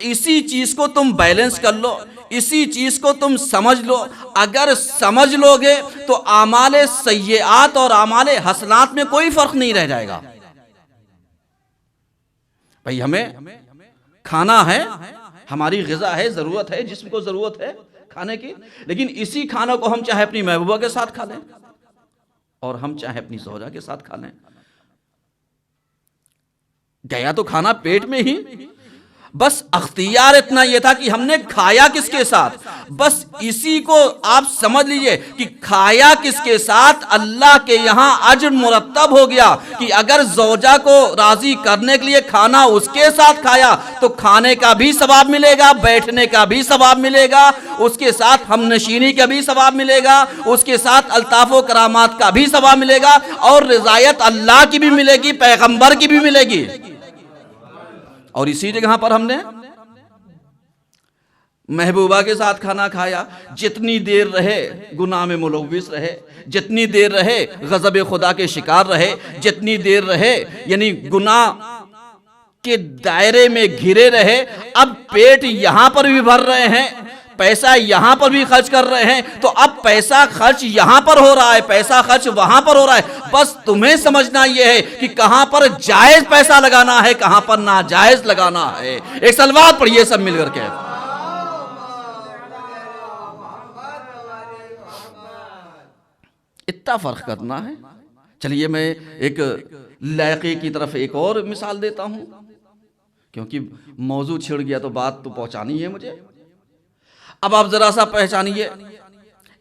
[SPEAKER 6] اسی چیز کو تم بیلنس کر لو، اسی چیز کو تم سمجھ لو۔ اگر سمجھ لو گے تو اعمال سیئات اور اعمال حسنات میں کوئی فرق نہیں رہ جائے گا۔ بھئی ہمیں کھانا ہے، ہماری غذا ہے، ضرورت ہے، جسم کو ضرورت ہے کھانے کی، لیکن اسی کھانا کو ہم چاہے اپنی محبوبہ کے ساتھ کھا لیں اور ہم چاہے اپنی زوجہ کے ساتھ کھا لیں، گیا تو کھانا پیٹ میں ہی، بس اختیار اتنا یہ تھا کہ ہم نے کھایا کس کے ساتھ۔ بس اسی کو آپ سمجھ لیجئے کہ کھایا کس کے ساتھ، اللہ کے یہاں اجر مرتب ہو گیا کہ اگر زوجہ کو راضی کرنے کے لیے کھانا اس کے ساتھ کھایا تو کھانے کا بھی ثواب ملے گا، بیٹھنے کا بھی ثواب ملے گا، اس کے ساتھ ہم نشینی کا بھی ثواب ملے گا، اس کے ساتھ الطاف و کرامات کا بھی ثواب ملے گا، اور رضایت اللہ کی بھی ملے گی، پیغمبر کی بھی ملے گی۔ اور اسی جگہ پر ہم نے محبوبہ کے ساتھ کھانا کھایا، جتنی دیر رہے گناہ میں ملوث رہے، جتنی دیر رہے غضب خدا کے شکار رہے، جتنی دیر رہے یعنی گناہ کے دائرے میں گھرے رہے۔ اب پیٹ یہاں پر بھی بھر رہے ہیں، پیسہ یہاں پر بھی خرچ کر رہے ہیں، تو اب پیسہ خرچ یہاں پر ہو رہا ہے، پیسہ خرچ وہاں پر ہو رہا ہے۔ بس تمہیں سمجھنا یہ ہے کہ کہاں پر جائز پیسہ لگانا ہے، کہاں پر ناجائز لگانا ہے۔ ایک صلوات پڑھیے سب مل کر کے۔ اتنا فرق کرنا ہے۔ چلیے میں ایک لائقی کی طرف ایک اور مثال دیتا ہوں، کیونکہ موضوع چھڑ گیا تو بات تو پہنچانی ہے مجھے۔ اب آپ ذرا سا پہچانیے،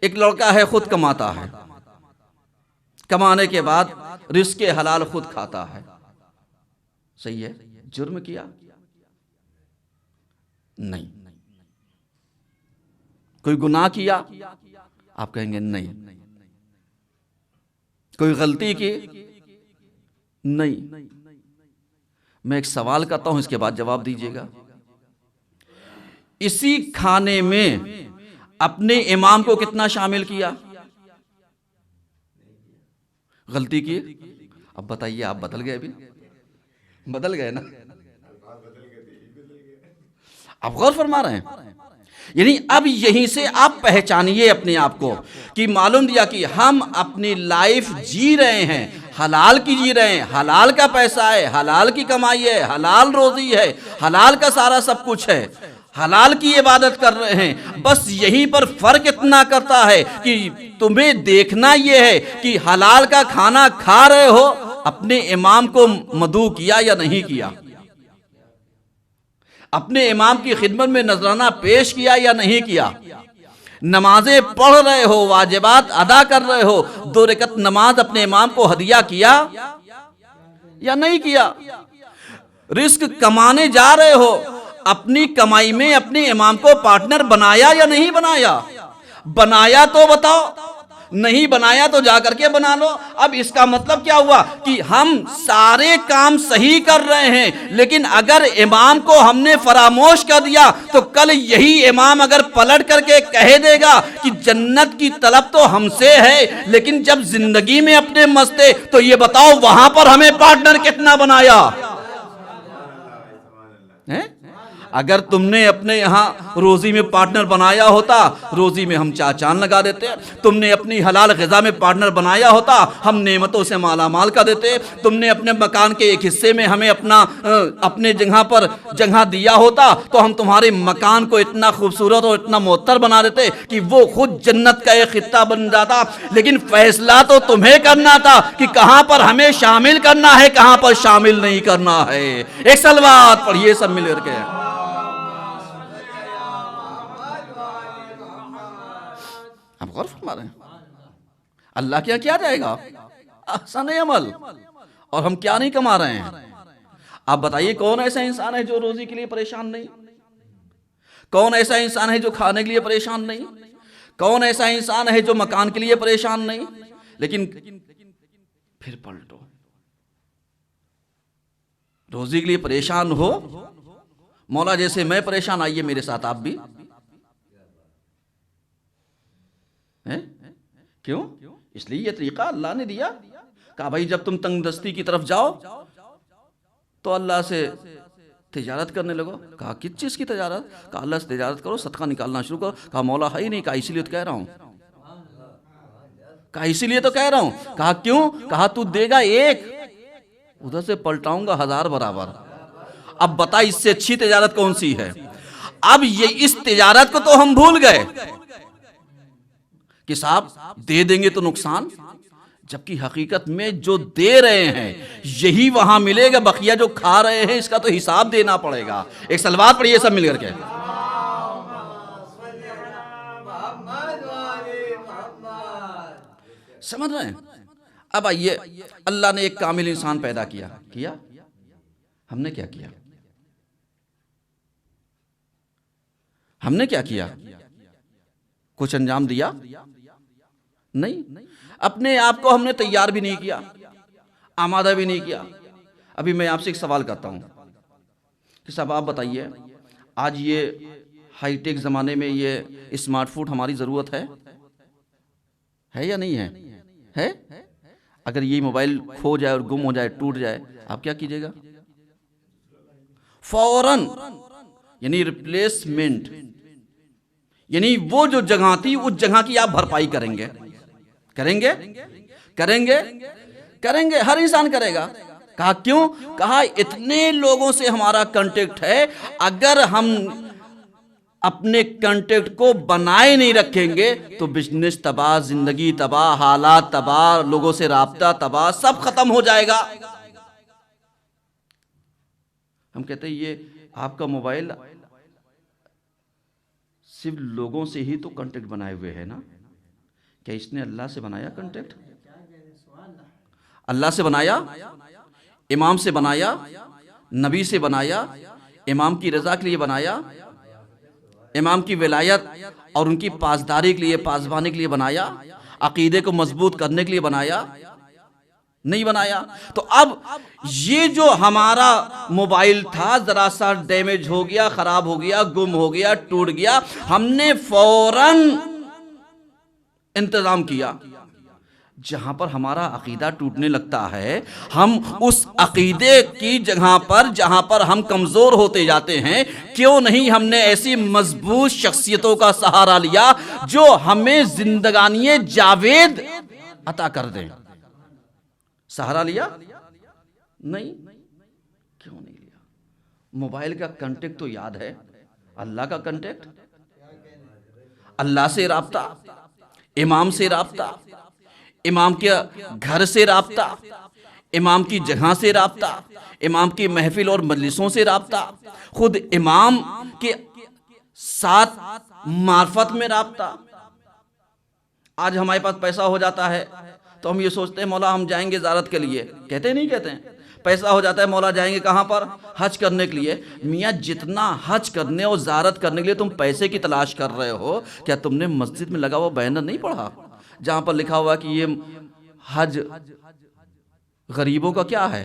[SPEAKER 6] ایک لڑکا ہے خود کماتا ہے، کمانے کے بعد رزق حلال خود کھاتا ہے، صحیح ہے؟ جرم کیا؟ نہیں۔ کوئی گناہ کیا؟ آپ کہیں گے نہیں۔ کوئی غلطی کی؟ نہیں۔ میں ایک سوال کرتا ہوں، اس کے بعد جواب دیجیے گا۔ اسی کھانے میں اپنے امام کو کتنا شامل کیا؟ غلطی کی؟ اب بتائیے، آپ بدل گئے بھی؟ بدل گئے نا؟ آپ غور فرما رہے ہیں؟ یعنی اب یہیں سے آپ پہچانیے اپنے آپ کو کہ معلوم دیا کہ ہم اپنی لائف جی رہے ہیں، حلال کی جی رہے ہیں، حلال کا پیسہ ہے، حلال کی کمائی ہے، حلال روزی ہے، حلال کا سارا سب کچھ ہے، حلال کی عبادت کر رہے ہیں۔ بس یہیں پر فرق اتنا کرتا ہے کہ تمہیں دیکھنا یہ ہے کہ حلال کا کھانا کھا رہے ہو، اپنے امام کو مدعو کیا یا نہیں کیا، اپنے امام کی خدمت میں نذرانہ پیش کیا یا نہیں کیا، نمازیں پڑھ رہے ہو، واجبات ادا کر رہے ہو، 2 رکعت نماز اپنے امام کو ہدیہ کیا یا نہیں کیا، رزق کمانے جا رہے ہو، اپنی کمائی میں اپنے امام کو پارٹنر بنایا یا نہیں بنایا؟ بنایا تو بتاؤ، نہیں بنایا تو جا کر کے بنا لو۔ اب اس کا مطلب کیا ہوا کہ ہم سارے کام صحیح کر رہے ہیں، لیکن اگر امام کو ہم نے فراموش کر دیا تو کل یہی امام اگر پلٹ کر کے کہہ دے گا کہ جنت کی طلب تو ہم سے ہے، لیکن جب زندگی میں اپنے مستے، تو یہ بتاؤ وہاں پر ہمیں پارٹنر کتنا بنایا؟ اگر تم نے اپنے یہاں روزی میں پارٹنر بنایا ہوتا، روزی میں ہم چاند لگا دیتے۔ تم نے اپنی حلال غذا میں پارٹنر بنایا ہوتا، ہم نعمتوں سے مالا مال کر دیتے۔ تم نے اپنے مکان کے ایک حصے میں ہمیں اپنے جگہ پر جگہ دیا ہوتا تو ہم تمہارے مکان کو اتنا خوبصورت اور اتنا معطر بنا دیتے کہ وہ خود جنت کا ایک خطہ بن جاتا۔ لیکن فیصلہ تو تمہیں کرنا تھا کہ کہاں پر ہمیں شامل کرنا ہے، کہاں پر شامل نہیں کرنا ہے۔ ایک صلوات پڑھیے سب مل کر کے۔ آپ غور فرما رہے ہیں اللہ کیا جائے گا؟ احسن عمل۔ اور ہم کیا نہیں کما رہے ہیں؟ آپ بتائیے کون ایسا انسان ہے جو روزی کے لیے پریشان نہیں؟ کون ایسا انسان ہے جو کھانے کے لیے پریشان نہیں؟ کون ایسا انسان ہے جو مکان کے لیے پریشان نہیں؟ لیکن پھر پلٹو، روزی کے لیے پریشان ہو، مولا جیسے میں پریشان، آئیے میرے ساتھ آپ بھی۔ کیوں؟ اس لیے یہ طریقہ اللہ نے دیا، کہا بھائی جب تم تنگ دستی کی طرف جاؤ تو اللہ سے تجارت کرنے لگو۔ کہا کس چیز کی تجارت؟ کہا اللہ سے تجارت کرو، صدقہ نکالنا شروع کرو۔ کہا مولا ہے ہی نہیں۔ کہا اسی لیے تو کہہ رہا ہوں۔ کہا اسی لیے تو کہہ رہا ہوں۔ کہا کیوں؟ کہا تو دے گا ایک، ادھر سے پلٹاؤں گا 1000 برابر۔ اب بتا اس سے اچھی تجارت کون سی ہے؟ اب یہ اس تجارت کو تو ہم بھول گئے کہ صاحب دے دیں گے تو نقصان، جبکہ حقیقت میں جو دے رہے ہیں یہی وہاں ملے گا، بقیہ جو کھا رہے ہیں اس کا تو حساب دینا پڑے گا۔ ایک صلوات پڑھیے سب مل کر کے۔ سمجھ رہے ہیں؟ اب آئیے، اللہ نے ایک کامل انسان پیدا کیا، ہم نے کیا کیا؟ ہم نے کیا کیا؟ کچھ انجام دیا؟ نہیں۔ اپنے آپ کو ہم نے تیار بھی نہیں کیا، آمادہ بھی نہیں کیا۔ ابھی میں آپ سے ایک سوال کرتا ہوں کہ صاحب آپ بتائیے، آج یہ ہائی ٹیک زمانے میں یہ اسمارٹ فون ہماری ضرورت ہے یا نہیں ہے؟ ہے؟ اگر یہ موبائل کھو جائے اور گم ہو جائے، ٹوٹ جائے، آپ کیا کیجئے گا؟ فوراً، یعنی ریپلیسمنٹ، یعنی وہ جو جگہ تھی اس جگہ کی آپ بھرپائی کریں گے۔ کریں گے؟ کریں گے؟ کریں گے، ہر انسان کرے گا۔ کہا کیوں؟ کہا اتنے لوگوں سے ہمارا کنٹیکٹ ہے، اگر ہم اپنے کنٹیکٹ کو بنائے نہیں رکھیں گے تو بزنس تباہ، زندگی تباہ، حالات تباہ، لوگوں سے رابطہ تباہ، سب ختم ہو جائے گا۔ ہم کہتے ہیں یہ آپ کا موبائل صرف لوگوں سے ہی تو کنٹیکٹ بنائے ہوئے ہے نا، کیا اس نے اللہ سے بنایا کنٹیکٹ؟ اللہ سے بنایا، امام سے بنایا، نبی سے بنایا، امام کی رضا کے لیے بنایا، امام کی ولایت اور ان کی پاسداری کے لیے، پاسبانی کے لیے بنایا، عقیدے کو مضبوط کرنے کے لیے بنایا؟ نہیں بنایا۔ تو اب یہ جو ہمارا موبائل تھا ذرا سا ڈیمیج ہو گیا، خراب ہو گیا، گم ہو گیا، ٹوٹ گیا، ہم نے فوراً انتظام کیا۔ جہاں پر ہمارا عقیدہ ٹوٹنے لگتا ہے، ہم اس عقیدے کی جگہ پر جہاں پر ہم کمزور ہوتے جاتے ہیں، کیوں نہیں ہم نے ایسی مضبوط شخصیتوں کا سہارا لیا جو ہمیں زندگانی جاوید عطا کر دیں؟ سہارا لیا؟ نہیں۔ کیوں نہیں لیا؟ موبائل کا کنٹیکٹ تو یاد ہے، اللہ کا کنٹیکٹ، اللہ سے رابطہ، امام سے رابطہ، امام کے گھر سے رابطہ، امام کی جگہ سے رابطہ، امام کی محفل اور مجلسوں سے رابطہ، خود امام کے ساتھ معرفت میں رابطہ۔ آج ہمارے پاس پیسہ ہو جاتا ہے تو ہم یہ سوچتے ہیں مولا ہم جائیں گے زیارت کے لیے، کہتے نہیں کہتے ہیں؟ پیسہ ہو جاتا ہے، مولا جائیں گے کہاں پر؟ حج کرنے کے لیے۔ میاں جتنا حج کرنے اور زیارت کرنے کے لیے تم پیسے کی تلاش کر رہے ہو، کیا تم نے مسجد میں لگا ہوا بینر نہیں پڑھا جہاں پر لکھا ہوا کہ یہ حج غریبوں کا کیا ہے؟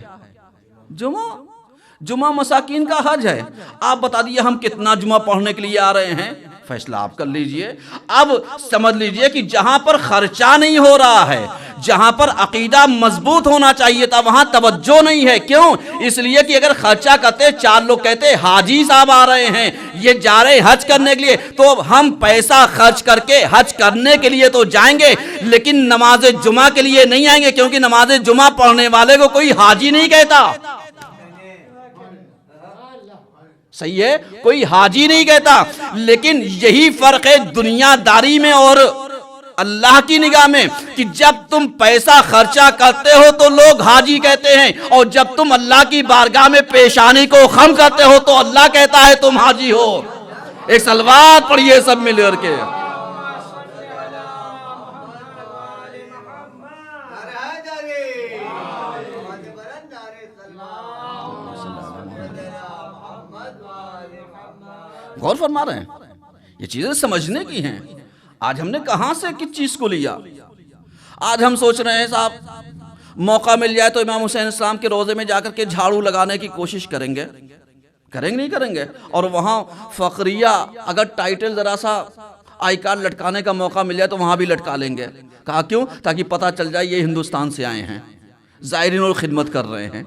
[SPEAKER 6] جمعہ مساکین کا حج ہے۔ آپ بتا دیئے ہم کتنا جمعہ پڑھنے کے لیے آ رہے ہیں، فیصلہ آپ کر لیجئے۔ اب سمجھ لیجئے کہ جہاں پر خرچہ نہیں ہو رہا ہے، جہاں پر عقیدہ مضبوط ہونا چاہیے تھا، وہاں توجہ نہیں ہے۔ کیوں؟ اس لیے کہ اگر خرچہ کرتے، 4 لوگ کہتے حاجی صاحب آ رہے ہیں، یہ جا رہے حج کرنے کے لیے، تو ہم پیسہ خرچ کر کے حج کرنے کے لیے تو جائیں گے، لیکن نماز جمعہ کے لیے نہیں آئیں گے، کیونکہ نماز جمعہ پڑھنے والے کو کوئی حاجی نہیں کہتا۔ صحیح ہے، کوئی حاجی نہیں کہتا۔ لیکن یہی فرق ہے دنیا داری میں اور اللہ کی نگاہ میں، کہ جب تم پیسہ خرچہ کرتے ہو تو لوگ حاجی کہتے ہیں، اور جب تم اللہ کی بارگاہ میں پیشانی کو خم کرتے ہو تو اللہ کہتا ہے تم حاجی ہو۔ ایک صلوات پڑھیے سب مل کر کے۔ غور فرما رہے ہیں، یہ چیزیں سمجھنے کی ہیں۔ آج ہم نے کہاں سے کس چیز کو لیا؟ آج ہم سوچ رہے ہیں صاحب موقع مل جائے تو امام حسین السلام کے روضے میں جا کر کے جھاڑو لگانے کی کوشش کریں گے نہیں کریں گے؟ اور وہاں فقریہ اگر ٹائٹل ذرا سا آئی کارڈ لٹکانے کا موقع مل جائے تو وہاں بھی لٹکا لیں گے۔ کہا کیوں؟ تاکہ پتہ چل جائے یہ ہندوستان سے آئے ہیں، زائرین اور خدمت کر رہے ہیں۔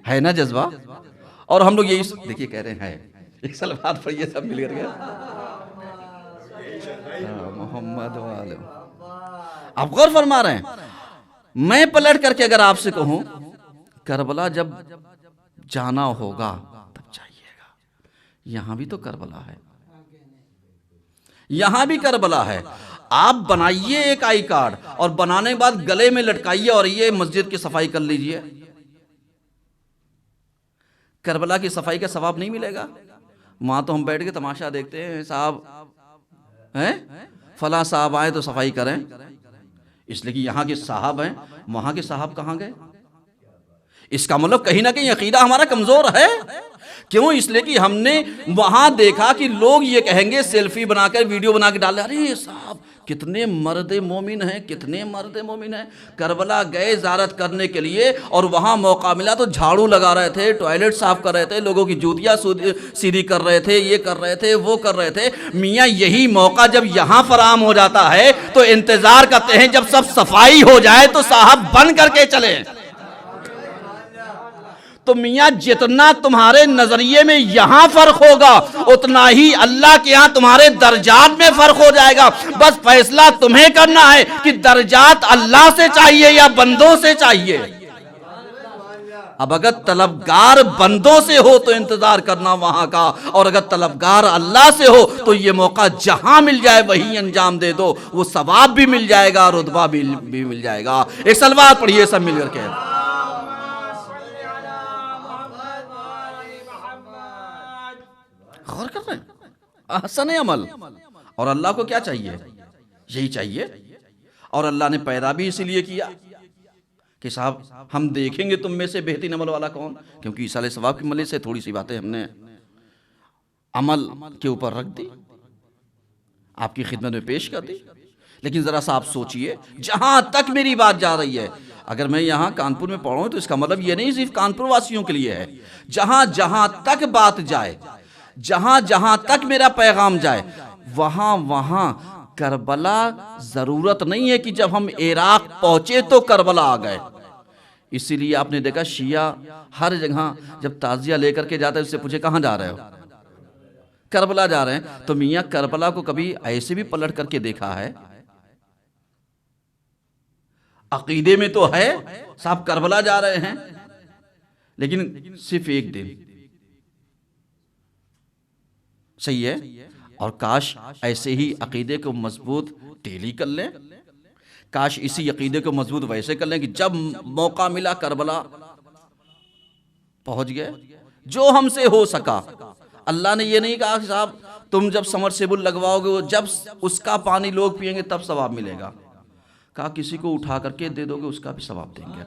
[SPEAKER 6] ہے نا جذبہ؟ اور ہم لوگ یہی دیکھیے کہہ رہے ہیں، ایک صلوات پڑھیے سب مل کر کے، محمد والے۔ آپ غور فرما رہے ہیں، میں پلٹ کر کے اگر آپ سے کہوں کربلا جب جانا ہوگا تب جائیے گا، یہاں بھی تو کربلا ہے، یہاں بھی کربلا ہے۔ آپ بنائیے ایک آئی کارڈ اور بنانے کے بعد گلے میں لٹکائیے اور یہ مسجد کی صفائی کر لیجئے، کربلا کی صفائی کا ثواب نہیں ملے گا؟ وہاں تو ہم بیٹھ کے تماشا دیکھتے ہیں، صاحب فلاں صاحب آئے تو صفائی کریں، اس لیے کہ یہاں کے صاحب ہیں، وہاں کے صاحب کہاں گئے؟ اس کا مطلب کہیں نہ کہیں عقیدہ ہمارا کمزور ہے۔ کیوں؟ اس لیے کہ ہم نے وہاں دیکھا کہ لوگ یہ کہیں گے، سیلفی بنا کر ویڈیو بنا کے ڈال رہے، ارے صاحب کتنے مرد مومن ہیں، کتنے مرد مومن ہیں۔ کربلا گئے زیارت کرنے کے لیے اور وہاں موقع ملا تو جھاڑو لگا رہے تھے، ٹوائلٹ صاف کر رہے تھے، لوگوں کی جوتیاں سیدھی کر رہے تھے، یہ کر رہے تھے، وہ کر رہے تھے۔ میاں یہی موقع جب یہاں فراہم ہو جاتا ہے تو انتظار کرتے ہیں جب سب صفائی ہو جائے تو صاحب بن کر کے چلیں۔ تو میاں جتنا تمہارے نظریے میں یہاں فرق ہوگا اتنا ہی اللہ کے ہاں تمہارے درجات میں فرق ہو جائے گا۔ بس فیصلہ تمہیں کرنا ہے کہ درجات اللہ سے چاہیے یا بندوں سے چاہیے۔ اب اگر طلبگار بندوں سے ہو تو انتظار کرنا وہاں کا، اور اگر طلبگار اللہ سے ہو تو یہ موقع جہاں مل جائے وہی انجام دے دو، وہ ثواب بھی مل جائے گا، رتبہ بھی مل جائے گا۔ ایک صلوات پڑھیے سب مل کر کے۔ غور کر رہے ہیں، حسن عمل۔ اور اللہ کو کیا چاہیے؟ یہی چاہیے۔ اور اللہ نے پیدا بھی اسی لیے کیا کہ صاحب ہم دیکھیں گے تم میں سے بہترین عمل والا کون، کیونکہ عیسیٰ علیہ السلام کی مجلس سے تھوڑی سی باتیں ہم نے عمل کے اوپر رکھ دی، آپ کی خدمت میں پیش کر دی۔ لیکن ذرا سا آپ سوچئے، جہاں تک میری بات جا رہی ہے، اگر میں یہاں کانپور میں پڑھوں تو اس کا مطلب یہ نہیں صرف کانپور واسیوں کے لیے ہے، جہاں جہاں تک بات جائے، جہاں جہاں تک میرا پیغام جائے، وہاں وہاں کربلا ضرورت نہیں ہے کہ جب ہم عراق پہنچے تو کربلا آ گئے۔ اسی لیے آپ نے دیکھا شیعہ ہر جگہ جب تعزیہ لے کر کے جاتا ہے اس سے پوچھے کہاں جا رہے ہو؟ کربلا جا رہے ہیں۔ تو میاں کربلا کو کبھی ایسے بھی پلٹ کر کے دیکھا ہے؟ عقیدے میں تو ہے صاحب کربلا جا رہے ہیں، لیکن صرف ایک دن، صحیح ہے۔ اور کاش ایسے ہی عقیدے کو مضبوط ڈیلی کر لیں، کاش اسی عقیدے کو مضبوط ویسے کر لیں کہ جب موقع ملا کربلا پہنچ گئے، جو ہم سے ہو سکا۔ اللہ نے یہ نہیں کہا کہ صاحب تم جب سمرسیبل لگواؤ گے جب اس کا پانی لوگ پئیں گے تب ثواب ملے گا، کہا کسی کو اٹھا کر کے دے دو گے اس کا بھی ثواب دیں گے۔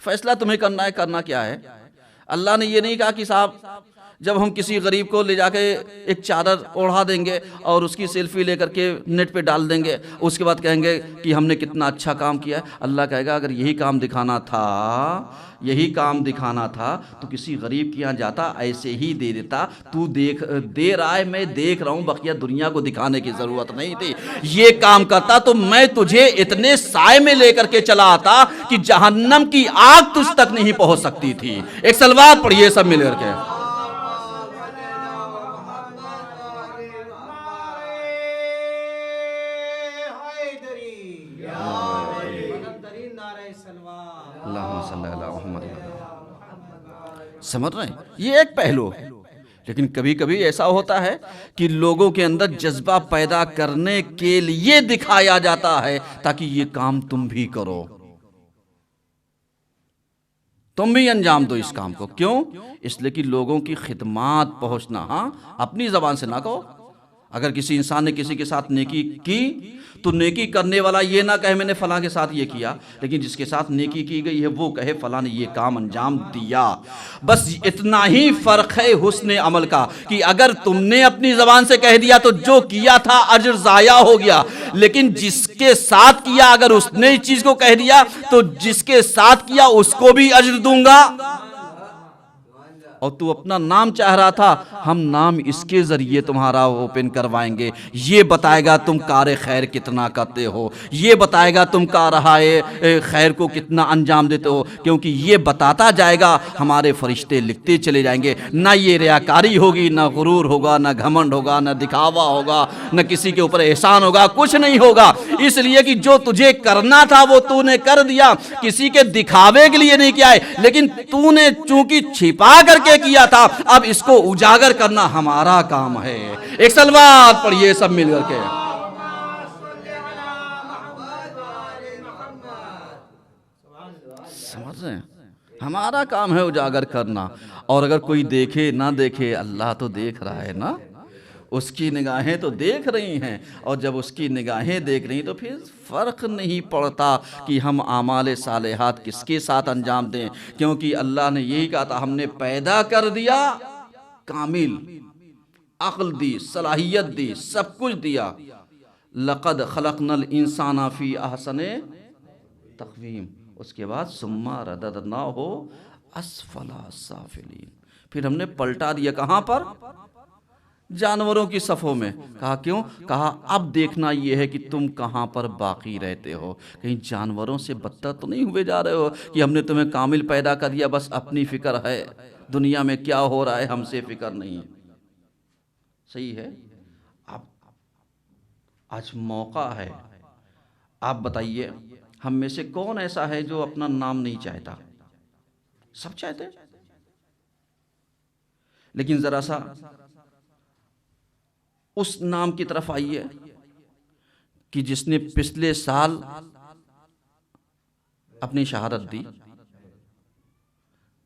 [SPEAKER 6] فیصلہ تمہیں کرنا ہے. کرنا کیا ہے؟ اللہ نے یہ نہیں کہا کہ صاحب جب ہم کسی غریب کو لے جا کے ایک چادر اوڑھا دیں گے اور اس کی سیلفی لے کر کے نیٹ پہ ڈال دیں گے، اس کے بعد کہیں گے کہ ہم نے کتنا اچھا کام کیا ہے. اللہ کہے گا اگر یہی کام دکھانا تھا تو کسی غریب کے یہاں جاتا، ایسے ہی دے دیتا. تو دے رہا ہے، میں دیکھ رہا ہوں، بقیہ دنیا کو دکھانے کی ضرورت نہیں تھی. یہ کام کرتا تو میں تجھے اتنے سائے میں لے کر کے چلا آتا کہ جہنم کی آگ تجھ تک نہیں پہنچ سکتی تھی. ایک صلوات پڑھیے سب مل کر کے. اللہم صلی اللہ محمد. سمجھ رہے ہیں؟ یہ ایک پہلو ہے. لیکن کبھی کبھی ایسا ہوتا ہے کہ لوگوں کے اندر جذبہ پیدا کرنے کے لیے دکھایا جاتا ہے تاکہ یہ کام تم بھی کرو، تم بھی انجام دو اس کام کو. کیوں؟ اس لیے کہ لوگوں کی خدمات پہنچنا. ہاں، اپنی زبان سے نہ کہو. اگر کسی انسان نے کسی کے ساتھ نیکی کی تو نیکی کرنے والا یہ نہ کہے میں نے فلاں کے ساتھ یہ کیا، لیکن جس کے ساتھ نیکی کی گئی ہے وہ کہے فلاں نے یہ کام انجام دیا. بس اتنا ہی فرق ہے حسن عمل کا کہ اگر تم نے اپنی زبان سے کہہ دیا تو جو کیا تھا اجر ضائع ہو گیا، لیکن جس کے ساتھ کیا اگر اس نے اس چیز کو کہہ دیا تو جس کے ساتھ کیا اس کو بھی اجر دوں گا. اور تو اپنا نام چاہ رہا تھا، ہم نام اس کے ذریعے تمہارا اوپن کروائیں گے. یہ بتائے گا تم کار خیر کتنا کرتے ہو، یہ بتائے گا تم کارہائے خیر کو کتنا انجام دیتے ہو، کیونکہ یہ بتاتا جائے گا ہمارے فرشتے لکھتے چلے جائیں گے. نہ یہ ریاکاری ہوگی، نہ غرور ہوگا، نہ گھمنڈ ہوگا، نہ دکھاوا ہوگا، نہ کسی کے اوپر احسان ہوگا، کچھ نہیں ہوگا. اس لیے کہ جو تجھے کرنا تھا وہ تو نے کر دیا، کسی کے دکھاوے کے لیے نہیں کیا ہے، لیکن تو نے چونکہ چھپا کر کیا تھا، اب اس کو اجاگر کرنا ہمارا کام ہے. ایک صلوات پڑھیے سب مل کر کے. سمجھ رہے ہیں؟ ہمارا کام ہے اجاگر کرنا. اور اگر کوئی دیکھے نہ دیکھے، اللہ تو دیکھ رہا ہے نا، اس کی نگاہیں تو دیکھ رہی ہیں. اور جب اس کی نگاہیں دیکھ رہی ہیں تو پھر فرق نہیں پڑتا کہ ہم اعمال صالحات کس کے ساتھ انجام دیں، کیونکہ اللہ نے یہی کہا تھا ہم نے پیدا کر دیا کامل، عقل دی، صلاحیت دی، سب کچھ دیا. لقد خلقنا الانسان فی احسن تقویم. اس کے بعد ثم رددناہ اسفل سافلین. پھر ہم نے پلٹا دیا کہاں پر؟ جانوروں کی صفوں میں. کہا کیوں؟ کہا اب دیکھنا یہ ہے کہ تم کہاں پر باقی رہتے ہو. کہیں جانوروں سے بدتر تو نہیں ہوئے جا رہے ہو کہ ہم نے تمہیں کامل پیدا کر دیا، بس اپنی فکر ہے، دنیا میں کیا ہو رہا ہے ہم سے فکر نہیں. صحیح ہے؟ اب آج موقع ہے، آپ بتائیے ہم میں سے کون ایسا ہے جو اپنا نام نہیں چاہتا؟ سب چاہتے ہیں. لیکن ذرا سا اس نام کی طرف آئیے کہ جس نے پچھلے سال اپنی شہادت دی.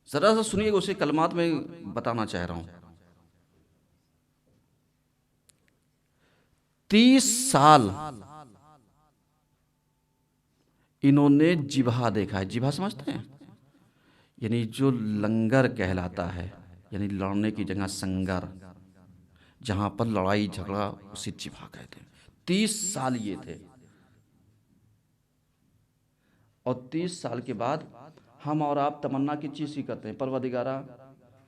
[SPEAKER 6] ذرا سا سنیے، اسے کلمات میں بتانا چاہ رہا ہوں. 30 سال انہوں نے جبہہ دیکھا ہے. جبہہ سمجھتے ہیں؟ یعنی جو لنگر کہلاتا ہے، یعنی لڑنے کی جگہ سنگر، جہاں پر لڑائی جھگڑا اسے جبہہ کہتے ہیں. 30 سال یہ تھے. اور 30 سال کے بعد ہم اور آپ تمنا کی چیز ہی کرتے ہیں، پروردگارہ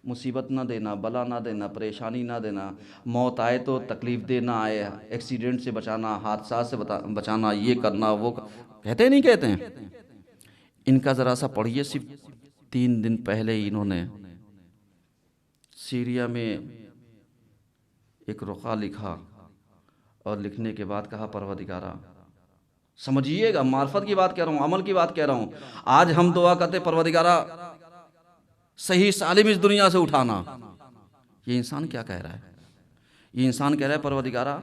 [SPEAKER 6] مصیبت نہ دینا، بلا نہ دینا، پریشانی نہ دینا، موت آئے تو تکلیف دے نہ آئے، ایکسیڈنٹ سے بچانا، حادثات سے بچانا، یہ کرنا وہ کہتے نہیں کہتے ہیں. ان کا ذرا سا پڑھیے. صرف 3 دن پہلے انہوں نے سیریا میں ایک رقعہ لکھا، اور لکھنے کے بعد کہا پروردگارہ، سمجھیے گا معرفت کی بات کہہ رہا ہوں، عمل کی بات کہہ رہا ہوں. آج ہم دعا کرتے پروردگارہ صحیح سالم اس دنیا سے اٹھانا. یہ انسان کیا کہہ رہا ہے؟ یہ انسان کہہ رہا ہے پروردگارہ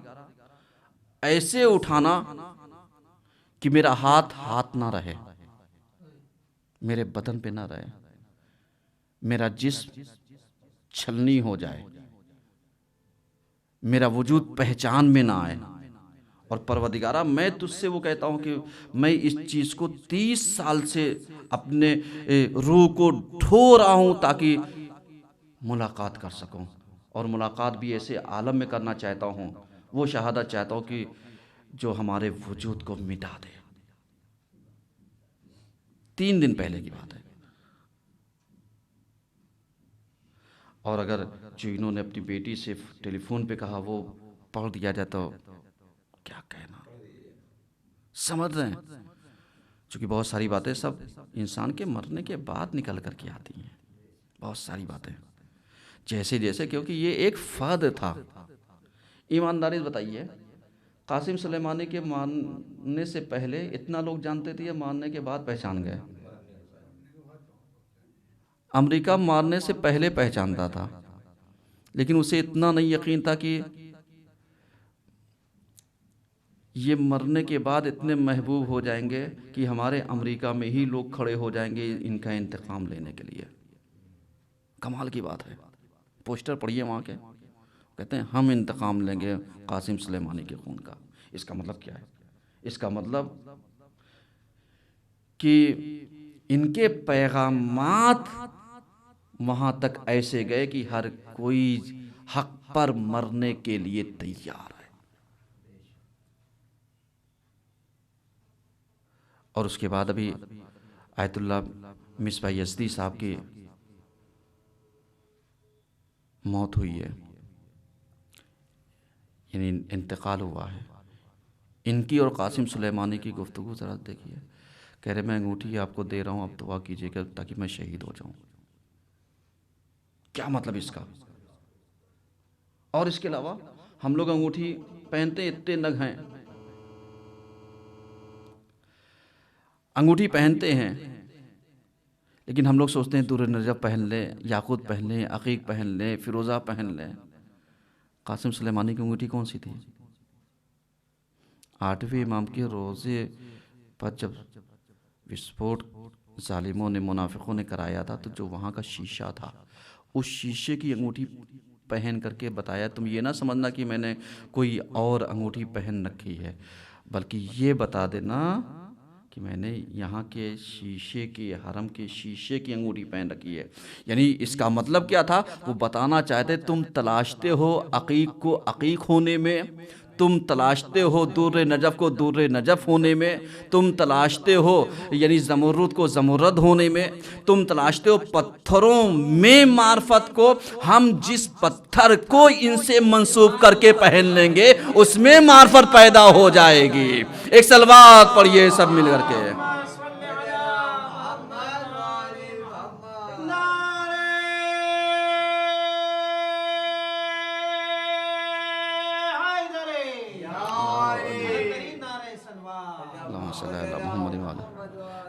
[SPEAKER 6] ایسے اٹھانا کہ میرا ہاتھ نہ رہے، میرے بدن پہ نہ رہے، میرا جسم چھلنی ہو جائے، میرا وجود پہچان میں نہ آئے، اور پروردگارہ میں تجھ سے وہ کہتا ہوں کہ میں اس چیز کو 30 سال سے اپنے روح کو ڈھو رہا ہوں تاکہ ملاقات کر سکوں، اور ملاقات بھی ایسے عالم میں کرنا چاہتا ہوں، وہ شہادت چاہتا ہوں کہ جو ہمارے وجود کو مٹا دے۔ 3 دن پہلے کی بات ہے۔ اور اگر جو انہوں نے اپنی بیٹی سے ٹیلی فون پہ کہا وہ پڑھ دیا جائے تو کیا کہنا، سمجھ رہے ہیں؟ چونکہ بہت ساری باتیں سب انسان کے مرنے کے بعد نکل کر کے آتی ہیں، بہت ساری باتیں جیسے جیسے، کیونکہ یہ ایک فرد تھا۔ ایمانداری سے بتائیے، قاسم سلیمانی کے ماننے سے پہلے اتنا لوگ جانتے تھے یا ماننے کے بعد پہچان گئے؟ امریکہ مارنے سے پہلے پہچانتا تھا، لیکن اسے اتنا نہیں یقین تھا کہ یہ مرنے کے بعد اتنے محبوب ہو جائیں گے کہ ہمارے امریکہ میں ہی لوگ کھڑے ہو جائیں گے ان کا انتقام لینے کے لیے۔ کمال کی بات ہے، پوسٹر پڑھیے وہاں کے، کہتے ہیں ہم انتقام لیں گے قاسم سلیمانی کے خون کا۔ اس کا مطلب کیا ہے؟ اس کا مطلب کہ ان کے پیغامات وہاں تک ایسے گئے کہ ہر کوئی حق پر مرنے کے لیے تیار ہے۔ اور اس کے بعد ابھی آیت اللہ مصباح یزدی صاحب کی موت ہوئی ہے، یعنی انتقال ہوا ہے۔ ان کی اور قاسم سلیمانی کی گفتگو ذرا دیکھیے، کہہ رہے میں انگوٹھی آپ کو دے رہا ہوں، اب دعا کیجیے گا تاکہ میں شہید ہو جاؤں۔ کیا مطلب اس کا؟ اور اس کے علاوہ ہم لوگ انگوٹھی پہنتے اتنے نگ ہیں، انگوٹھی پہنتے ہیں، لیکن ہم لوگ سوچتے ہیں دور نجف پہن لیں، یاقوت پہن لیں، عقیق پہن لیں، فیروزہ پہن لیں۔ قاسم سلیمانی کی انگوٹھی کون سی تھی؟ 8ویں امام کے روزے پر جب وسفوٹ ظالموں نے، منافقوں نے کرایا تھا، تو جو وہاں کا شیشہ تھا، اس شیشے کی انگوٹھی پہن کر کے بتایا تم یہ نہ سمجھنا کہ میں نے کوئی اور انگوٹھی پہن رکھی ہے، بلکہ یہ بتا دینا کہ میں نے یہاں کے شیشے کی، حرم کے شیشے کی انگوٹھی پہن رکھی ہے۔ یعنی اس کا مطلب کیا تھا؟ وہ بتانا چاہتے تم تلاشتے ہو عقیق کو عقیق ہونے میں، تم تلاشتے ہو دور نجف کو دور نجف ہونے میں، تم تلاشتے ہو یعنی زمرد کو زمرد ہونے میں، تم تلاشتے ہو پتھروں میں معرفت کو۔ ہم جس پتھر کو ان سے منسوب کر کے پہن لیں گے اس میں معرفت پیدا ہو جائے گی۔ ایک صلوات پڑھیے سب مل کر کے۔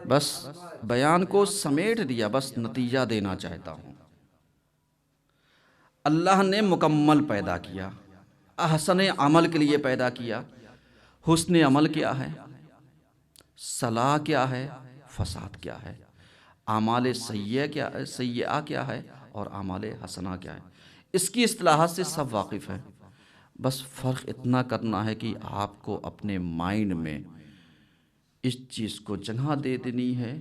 [SPEAKER 6] بس بیان کو سمیٹ دیا، بس نتیجہ دینا چاہتا ہوں۔ اللہ نے مکمل پیدا کیا، احسن عمل کے لیے پیدا کیا۔ حسن عمل کیا ہے؟ صلاح کیا ہے؟ فساد کیا ہے؟ اعمال سیئہ کیا ہے اور اعمال حسنہ کیا ہے؟ اس کی اصطلاحات سے سب واقف ہیں، بس فرق اتنا کرنا ہے کہ آپ کو اپنے مائنڈ میں اس چیز کو جگہ دے دینی ہے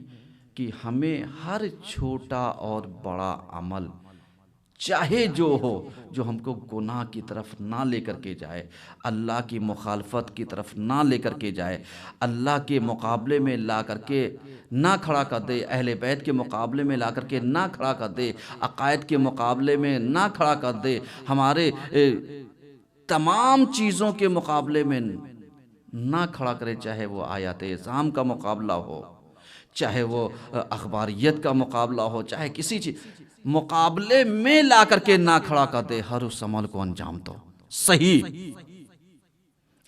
[SPEAKER 6] کہ ہمیں ہر چھوٹا اور بڑا عمل چاہے جو ہو، جو ہم کو گناہ کی طرف نہ لے کر کے جائے، اللہ کی مخالفت کی طرف نہ لے کر کے جائے، اللہ کے مقابلے میں لا کر کے نہ کھڑا کر دے، اہل بیت کے مقابلے میں لا کر کے نہ کھڑا کر دے، عقائد کے مقابلے میں نہ کھڑا کر دے، ہمارے تمام چیزوں کے مقابلے میں نہ کھڑا کرے، چاہے وہ آیات اعظام کا مقابلہ ہو، چاہے وہ اخباریت کا مقابلہ ہو، چاہے کسی چیز مقابلے میں لا کر کے نہ کھڑا کر دے، ہر اس عمل کو انجام دو صحیح۔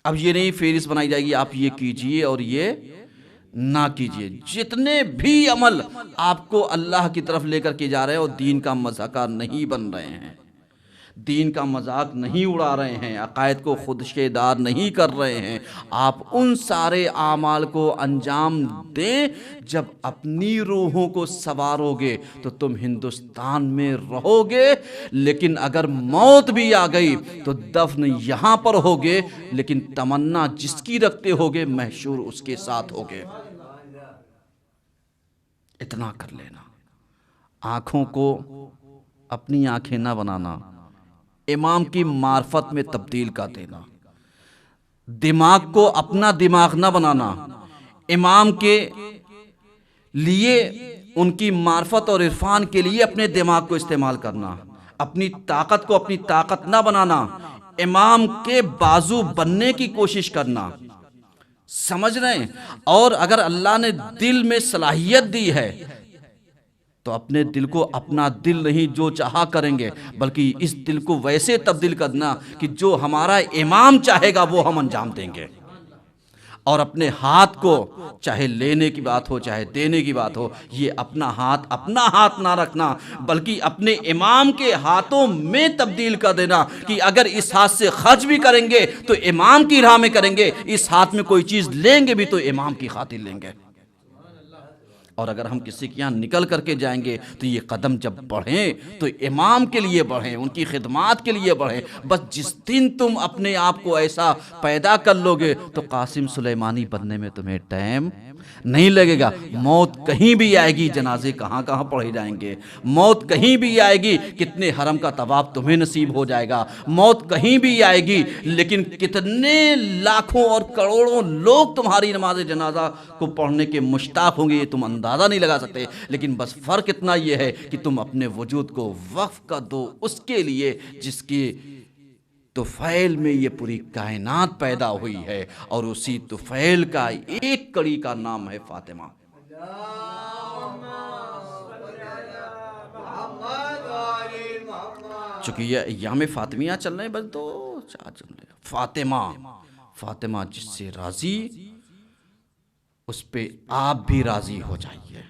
[SPEAKER 6] اب یہ نہیں فہرست بنائی جائے گی آپ یہ کیجئے اور یہ نہ کیجئے، جتنے بھی عمل آپ کو اللہ کی طرف لے کر کے جا رہے ہیں وہ دین کا مذاکر نہیں بن رہے ہیں، دین کا مذاق نہیں اڑا رہے ہیں، عقائد کو خودشے دار نہیں کر رہے ہیں، آپ ان سارے اعمال کو انجام دیں جب اپنی روحوں کو سنوارو گے تو تم ہندوستان میں رہو گے، لیکن اگر موت بھی آ گئی تو دفن یہاں پر ہوگے، لیکن تمنا جس کی رکھتے ہوگے محشور اس کے ساتھ ہوگے۔ اتنا کر لینا، آنکھوں کو اپنی آنکھیں نہ بنانا، امام کی معرفت میں تبدیل کر دینا، دماغ کو اپنا دماغ نہ بنانا، امام کے لیے ان کی معرفت اور عرفان کے لیے اپنے دماغ کو استعمال کرنا، اپنی طاقت کو اپنی طاقت نہ بنانا، امام کے بازو بننے کی کوشش کرنا، سمجھ رہے ہیں؟ اور اگر اللہ نے دل میں صلاحیت دی ہے تو اپنے دل کو اپنا دل نہیں جو چاہا کریں گے، بلکہ اس دل کو ویسے تبدیل کرنا کہ جو ہمارا امام چاہے گا وہ ہم انجام دیں گے۔ اور اپنے ہاتھ کو چاہے لینے کی بات ہو چاہے دینے کی بات ہو، یہ اپنا ہاتھ نہ رکھنا، بلکہ اپنے امام کے ہاتھوں میں تبدیل کر دینا کہ اگر اس ہاتھ سے خرچ بھی کریں گے تو امام کی راہ میں کریں گے، اس ہاتھ میں کوئی چیز لیں گے بھی تو امام کی خاطر لیں گے۔ اور اگر ہم کسی کے یہاں نکل کر کے جائیں گے تو یہ قدم جب بڑھیں تو امام کے لیے بڑھیں، ان کی خدمات کے لیے بڑھیں۔ بس جس دن تم اپنے آپ کو ایسا پیدا کر لو گے تو قاسم سلیمانی بننے میں تمہیں ٹائم نہیں لگے گا۔ موت کہیں بھی آئے گی، جنازے کہاں کہاں پڑھے جائیں گے، موت کہیں بھی آئے گی، کتنے حرم کا طواف تمہیں نصیب ہو جائے گا، موت کہیں بھی آئے گی، لیکن کتنے لاکھوں اور کروڑوں لوگ تمہاری نماز جنازہ کو پڑھنے کے مشتاق ہوں گے، یہ تم اندازہ نہیں لگا سکتے۔ لیکن بس فرق اتنا یہ ہے کہ تم اپنے وجود کو وقف کر دو اس کے لیے جس کی طفیل میں یہ پوری کائنات پیدا ہوئی ہے، اور اسی طفیل کا ایک کڑی کا نام ہے فاطمہ۔ چونکہ یہ ایام فاطمیہ چل رہے ہیں، بس دو چار جملے۔ فاطمہ جس سے راضی اس پہ آپ بھی راضی ہو جائیے،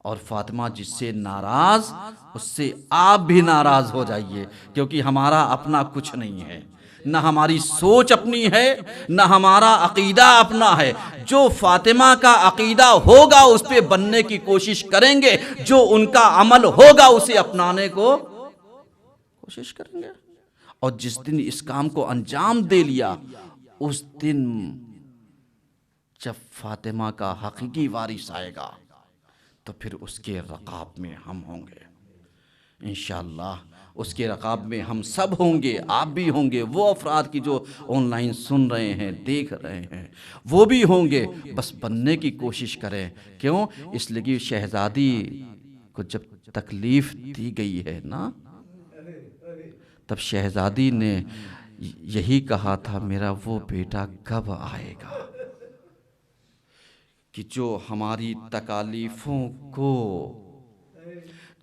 [SPEAKER 6] اور فاطمہ جس سے ناراض اس سے آپ بھی ناراض ہو جائیے، کیونکہ ہمارا اپنا کچھ نہیں ہے، نہ ہماری سوچ اپنی ہے، نہ ہمارا عقیدہ اپنا ہے۔ جو فاطمہ کا عقیدہ ہوگا اس پہ بننے کی کوشش کریں گے، جو ان کا عمل ہوگا اسے اپنانے کو کوشش کریں گے، اور جس دن اس کام کو انجام دے لیا اس دن جب فاطمہ کا حقیقی وارث آئے گا تو پھر اس کے رقاب میں ہم ہوں گے انشاءاللہ۔ اس کے رقاب میں ہم سب ہوں گے، آپ بھی ہوں گے، وہ افراد کی جو آن لائن سن رہے ہیں دیکھ رہے ہیں وہ بھی ہوں گے۔ بس بننے کی کوشش کریں۔ کیوں؟ اس لیے کہ شہزادی کو جب تکلیف دی گئی ہے نا، تب شہزادی نے یہی کہا تھا میرا وہ بیٹا کب آئے گا کہ جو ہماری تکالیفوں کو،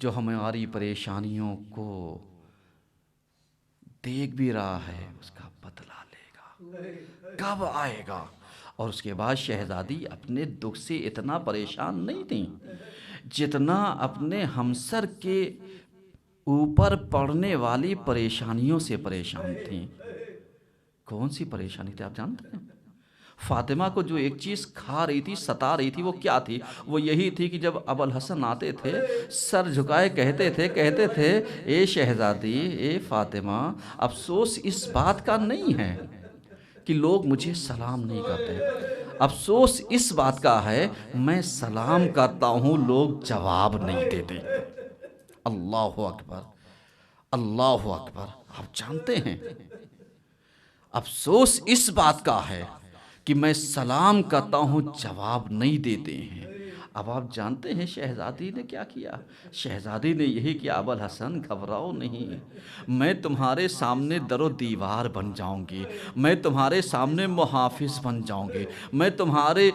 [SPEAKER 6] جو ہماری پریشانیوں کو دیکھ بھی رہا ہے اس کا بدلہ لے گا، کب آئے گا۔ اور اس کے بعد شہزادی اپنے دکھ سے اتنا پریشان نہیں تھیں جتنا اپنے ہمسر کے اوپر پڑنے والی پریشانیوں سے پریشان تھیں۔ کون سی پریشانی تھی آپ جانتے ہیں؟ فاطمہ کو جو ایک چیز کھا رہی تھی، ستا رہی تھی، وہ کیا تھی؟ وہ یہی تھی کہ جب ابوالحسن آتے تھے سر جھکائے کہتے تھے اے شہزادی، اے فاطمہ، افسوس اس بات کا نہیں ہے کہ لوگ مجھے سلام نہیں کرتے، افسوس اس بات کا ہے میں سلام کرتا ہوں لوگ جواب نہیں دیتے۔ اللہ اکبر، اللہ اکبر۔ آپ جانتے ہیں افسوس اس بات کا ہے کہ میں سلام کرتا ہوں جواب نہیں دیتے ہیں۔ اب آپ جانتے ہیں شہزادی نے کیا کیا؟ شہزادی نے یہی کیا، ابوالحسن گھبراؤ نہیں، میں تمہارے سامنے در و دیوار بن جاؤں گی، میں تمہارے سامنے محافظ بن جاؤں گی، میں تمہارے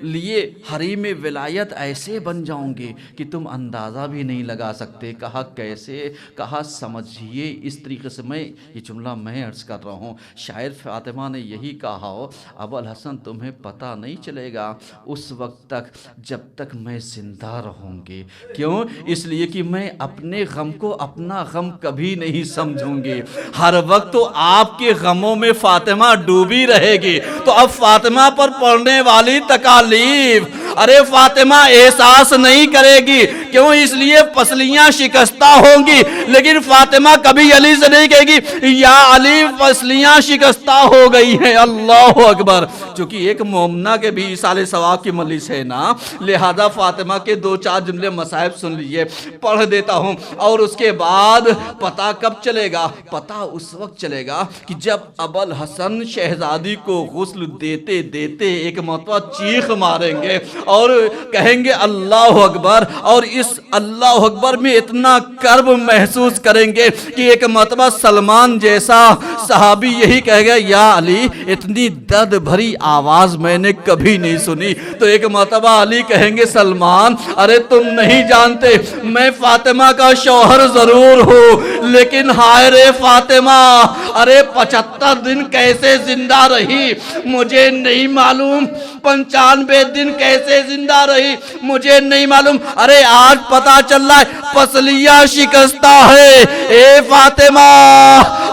[SPEAKER 6] لیے حریم ولایت ایسے بن جاؤں گی کہ تم اندازہ بھی نہیں لگا سکتے۔ کہا کیسے؟ کہا سمجھیے اس طریقے سے، میں یہ جملہ میں عرض کر رہا ہوں، شاید فاطمہ نے یہی کہا ہو ابوالحسن تمہیں پتہ نہیں چلے گا اس وقت تک جب تک میں زندہ رہوں گی۔ کیوں؟ اس لیے کہ میں اپنے غم کو اپنا غم کبھی نہیں سمجھوں گی، ہر وقت تو آپ کے غموں میں فاطمہ ڈوبی رہے گی۔ تو اب فاطمہ پر پڑنے والی تکالیف ارے فاطمہ احساس نہیں کرے گی، کیوں؟ اس لیے پسلیاں شکستہ ہوں گی، لیکن فاطمہ کبھی علی سے نہیں کہے گی یا علی پسلیاں شکستہ ہو گئی ہیں۔ اللہ اکبر۔ چونکہ ایک مومنہ کے بھی ایصال ثواب کی مجلس ہے نا، لہذا فاطمہ کے 2-4 جملے مصائب سن لیجئے، پڑھ دیتا ہوں، اور اس کے بعد پتہ کب چلے گا؟ پتہ اس وقت چلے گا کہ جب ابوالحسن شہزادی کو غسل دیتے دیتے ایک مرتبہ چیخ ماریں گے اور کہیں گے اللہ اکبر، اور اس اللہ اکبر میں اتنا کرب محسوس کریں گے کہ ایک مرتبہ سلمان جیسا صحابی یہی کہے گا یا علی اتنی درد بھری آواز میں نے کبھی نہیں سنی۔ تو ایک مرتبہ علی کہیں گے سلمان ارے تم نہیں جانتے میں فاطمہ کا شوہر ضرور ہوں، لیکن ہائے رے فاطمہ ارے 75 دن کیسے زندہ رہی مجھے نہیں معلوم، 95 دن کیسے زندہ رہی مجھے نہیں معلوم، ارے آج پتا چل رہا ہے پسلیاں شکستہ ہے۔ اے فاطمہ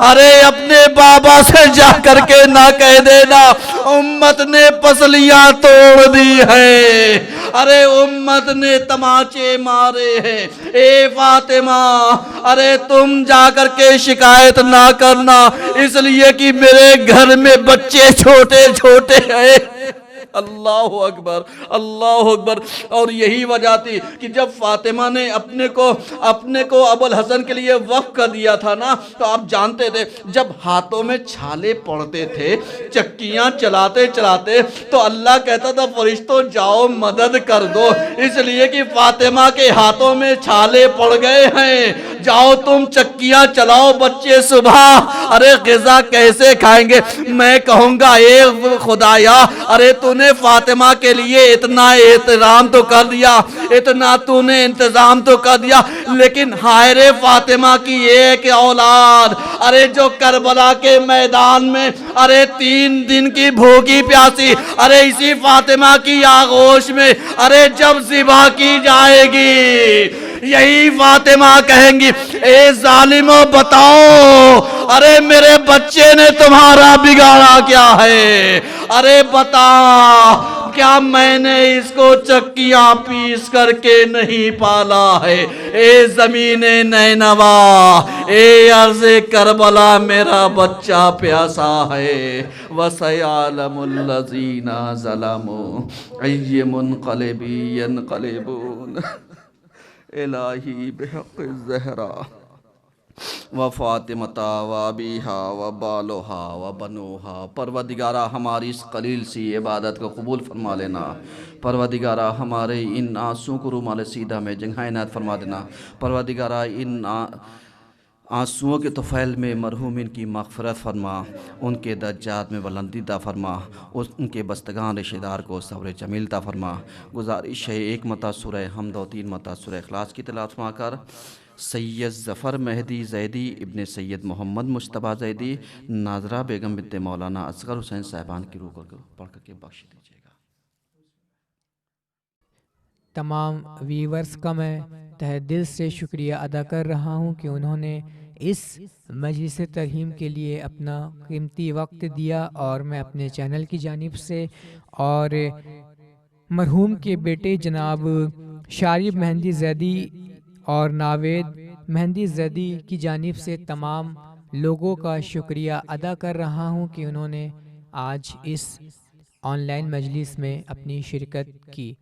[SPEAKER 6] ارے اپنے بابا سے جا کر کے نہ کہہ دینا امت نے پسلیاں توڑ دی ہے، ارے امت نے تماچے مارے ہیں۔ اے فاطمہ ارے تم جا کر کے شکایت نہ کرنا، اس لیے کہ میرے گھر میں بچے چھوٹے چھوٹے ہیں۔ اللہ اکبر اللہ اکبر۔ اور یہی وجہ تھی کہ جب فاطمہ نے اپنے کو ابوالحسن کے لیے وقف کر دیا تھا نا، تو آپ جانتے تھے جب ہاتھوں میں چھالے پڑتے تھے چکیاں چلاتے چلاتے تو اللہ کہتا تھا فرشتوں جاؤ مدد کر دو، اس لیے کہ فاطمہ کے ہاتھوں میں چھالے پڑ گئے ہیں، جاؤ تم چکیاں چلاؤ، بچے صبح ارے غذا کیسے کھائیں گے؟ میں کہوں گا اے خدایا ارے تو نے فاطمہ کے لیے اتنا احترام تو کر دیا، اتنا تو نے انتظام تو کر دیا، لیکن ہائے رے فاطمہ کی ایک اولاد ارے جو کربلا کے میدان میں ارے 3 دن کی بھوکی پیاسی ارے اسی فاطمہ کی آغوش میں ارے جب ذبح کی جائے گی، یہی فاطمہ کہیں گی اے ظالموں بتاؤ ارے میرے بچے نے تمہارا بگاڑا کیا ہے؟ ارے بتا کیا میں نے اس کو چکیاں پیس کر کے نہیں پالا ہے؟ اے زمین نینوا، اے ارض کربلا میرا بچہ پیاسا ہے۔ وَسَيَعْلَمُ الَّذِينَ ظَلَمُوا أَيَّ مُنْقَلِبٍ يَنْقَلِبُونَ الہی بحق الزہرا وفاطمتا وابیہا وبالوہا وبنوہا۔ پروردگارہ ہماری اس قلیل سی عبادت کو قبول فرما لینا، پروردگارہ ہمارے ان آنسوں کو رومال سیدھا میں جگہ عنایت فرما دینا، پروردگارہ ان آنسوؤں کے طفیل میں مرحومین کی مغفرت فرما، ان کے درجات میں بلندی عطا فرما، ان کے بستگان رشتہ دار کو صبر جمیل عطا فرما۔ گزارش ہے 1 مرتبہ سورہ حمد و 3 مرتبہ سورہ اخلاص کی تلاوت فرما کر سید ظفر مہدی زیدی ابن سید محمد مجتبیٰ زیدی ناظرہ بیگم بنت مولانا اصغر حسین صاحبان کی روح کو پڑھ کر کے بخش دیجیے گا۔
[SPEAKER 1] تمام ویورز کا میں تہہ دل سے شکریہ ادا کر رہا ہوں کہ انہوں نے اس مجلس ترحیم کے لیے اپنا قیمتی وقت دیا، اور میں اپنے چینل کی جانب سے اور مرحوم کے بیٹے جناب شارب مہندی زیدی اور ناوید مہندی زیدی کی جانب سے تمام لوگوں کا شکریہ ادا کر رہا ہوں کہ انہوں نے آج اس آن لائن مجلس میں اپنی شرکت کی۔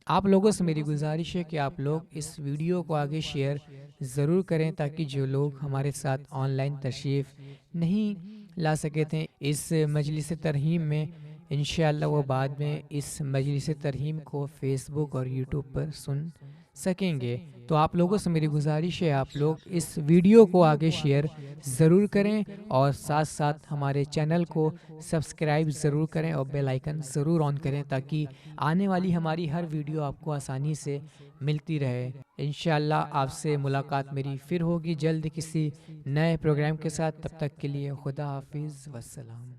[SPEAKER 1] آپ لوگوں سے میری گزارش ہے کہ آپ لوگ اس ویڈیو کو آگے شیئر ضرور کریں، تاکہ جو لوگ ہمارے ساتھ آن لائن تشریف نہیں لا سکے تھے اس مجلس ترحیم میں، انشاءاللہ وہ بعد میں اس مجلس ترحیم کو فیس بک اور یوٹیوب پر سن سکیں گے۔ تو آپ لوگوں سے میری گزارش ہے آپ لوگ اس ویڈیو کو آگے شیئر ضرور کریں، اور ساتھ ساتھ ہمارے چینل کو سبسکرائب ضرور کریں اور بیل آئیکن ضرور آن کریں، تاکہ آنے والی ہماری ہر ویڈیو آپ کو آسانی سے ملتی رہے۔ انشاءاللہ آپ سے ملاقات میری پھر ہوگی جلد کسی نئے پروگرام کے ساتھ، تب تک کے لیے خدا حافظ، والسلام۔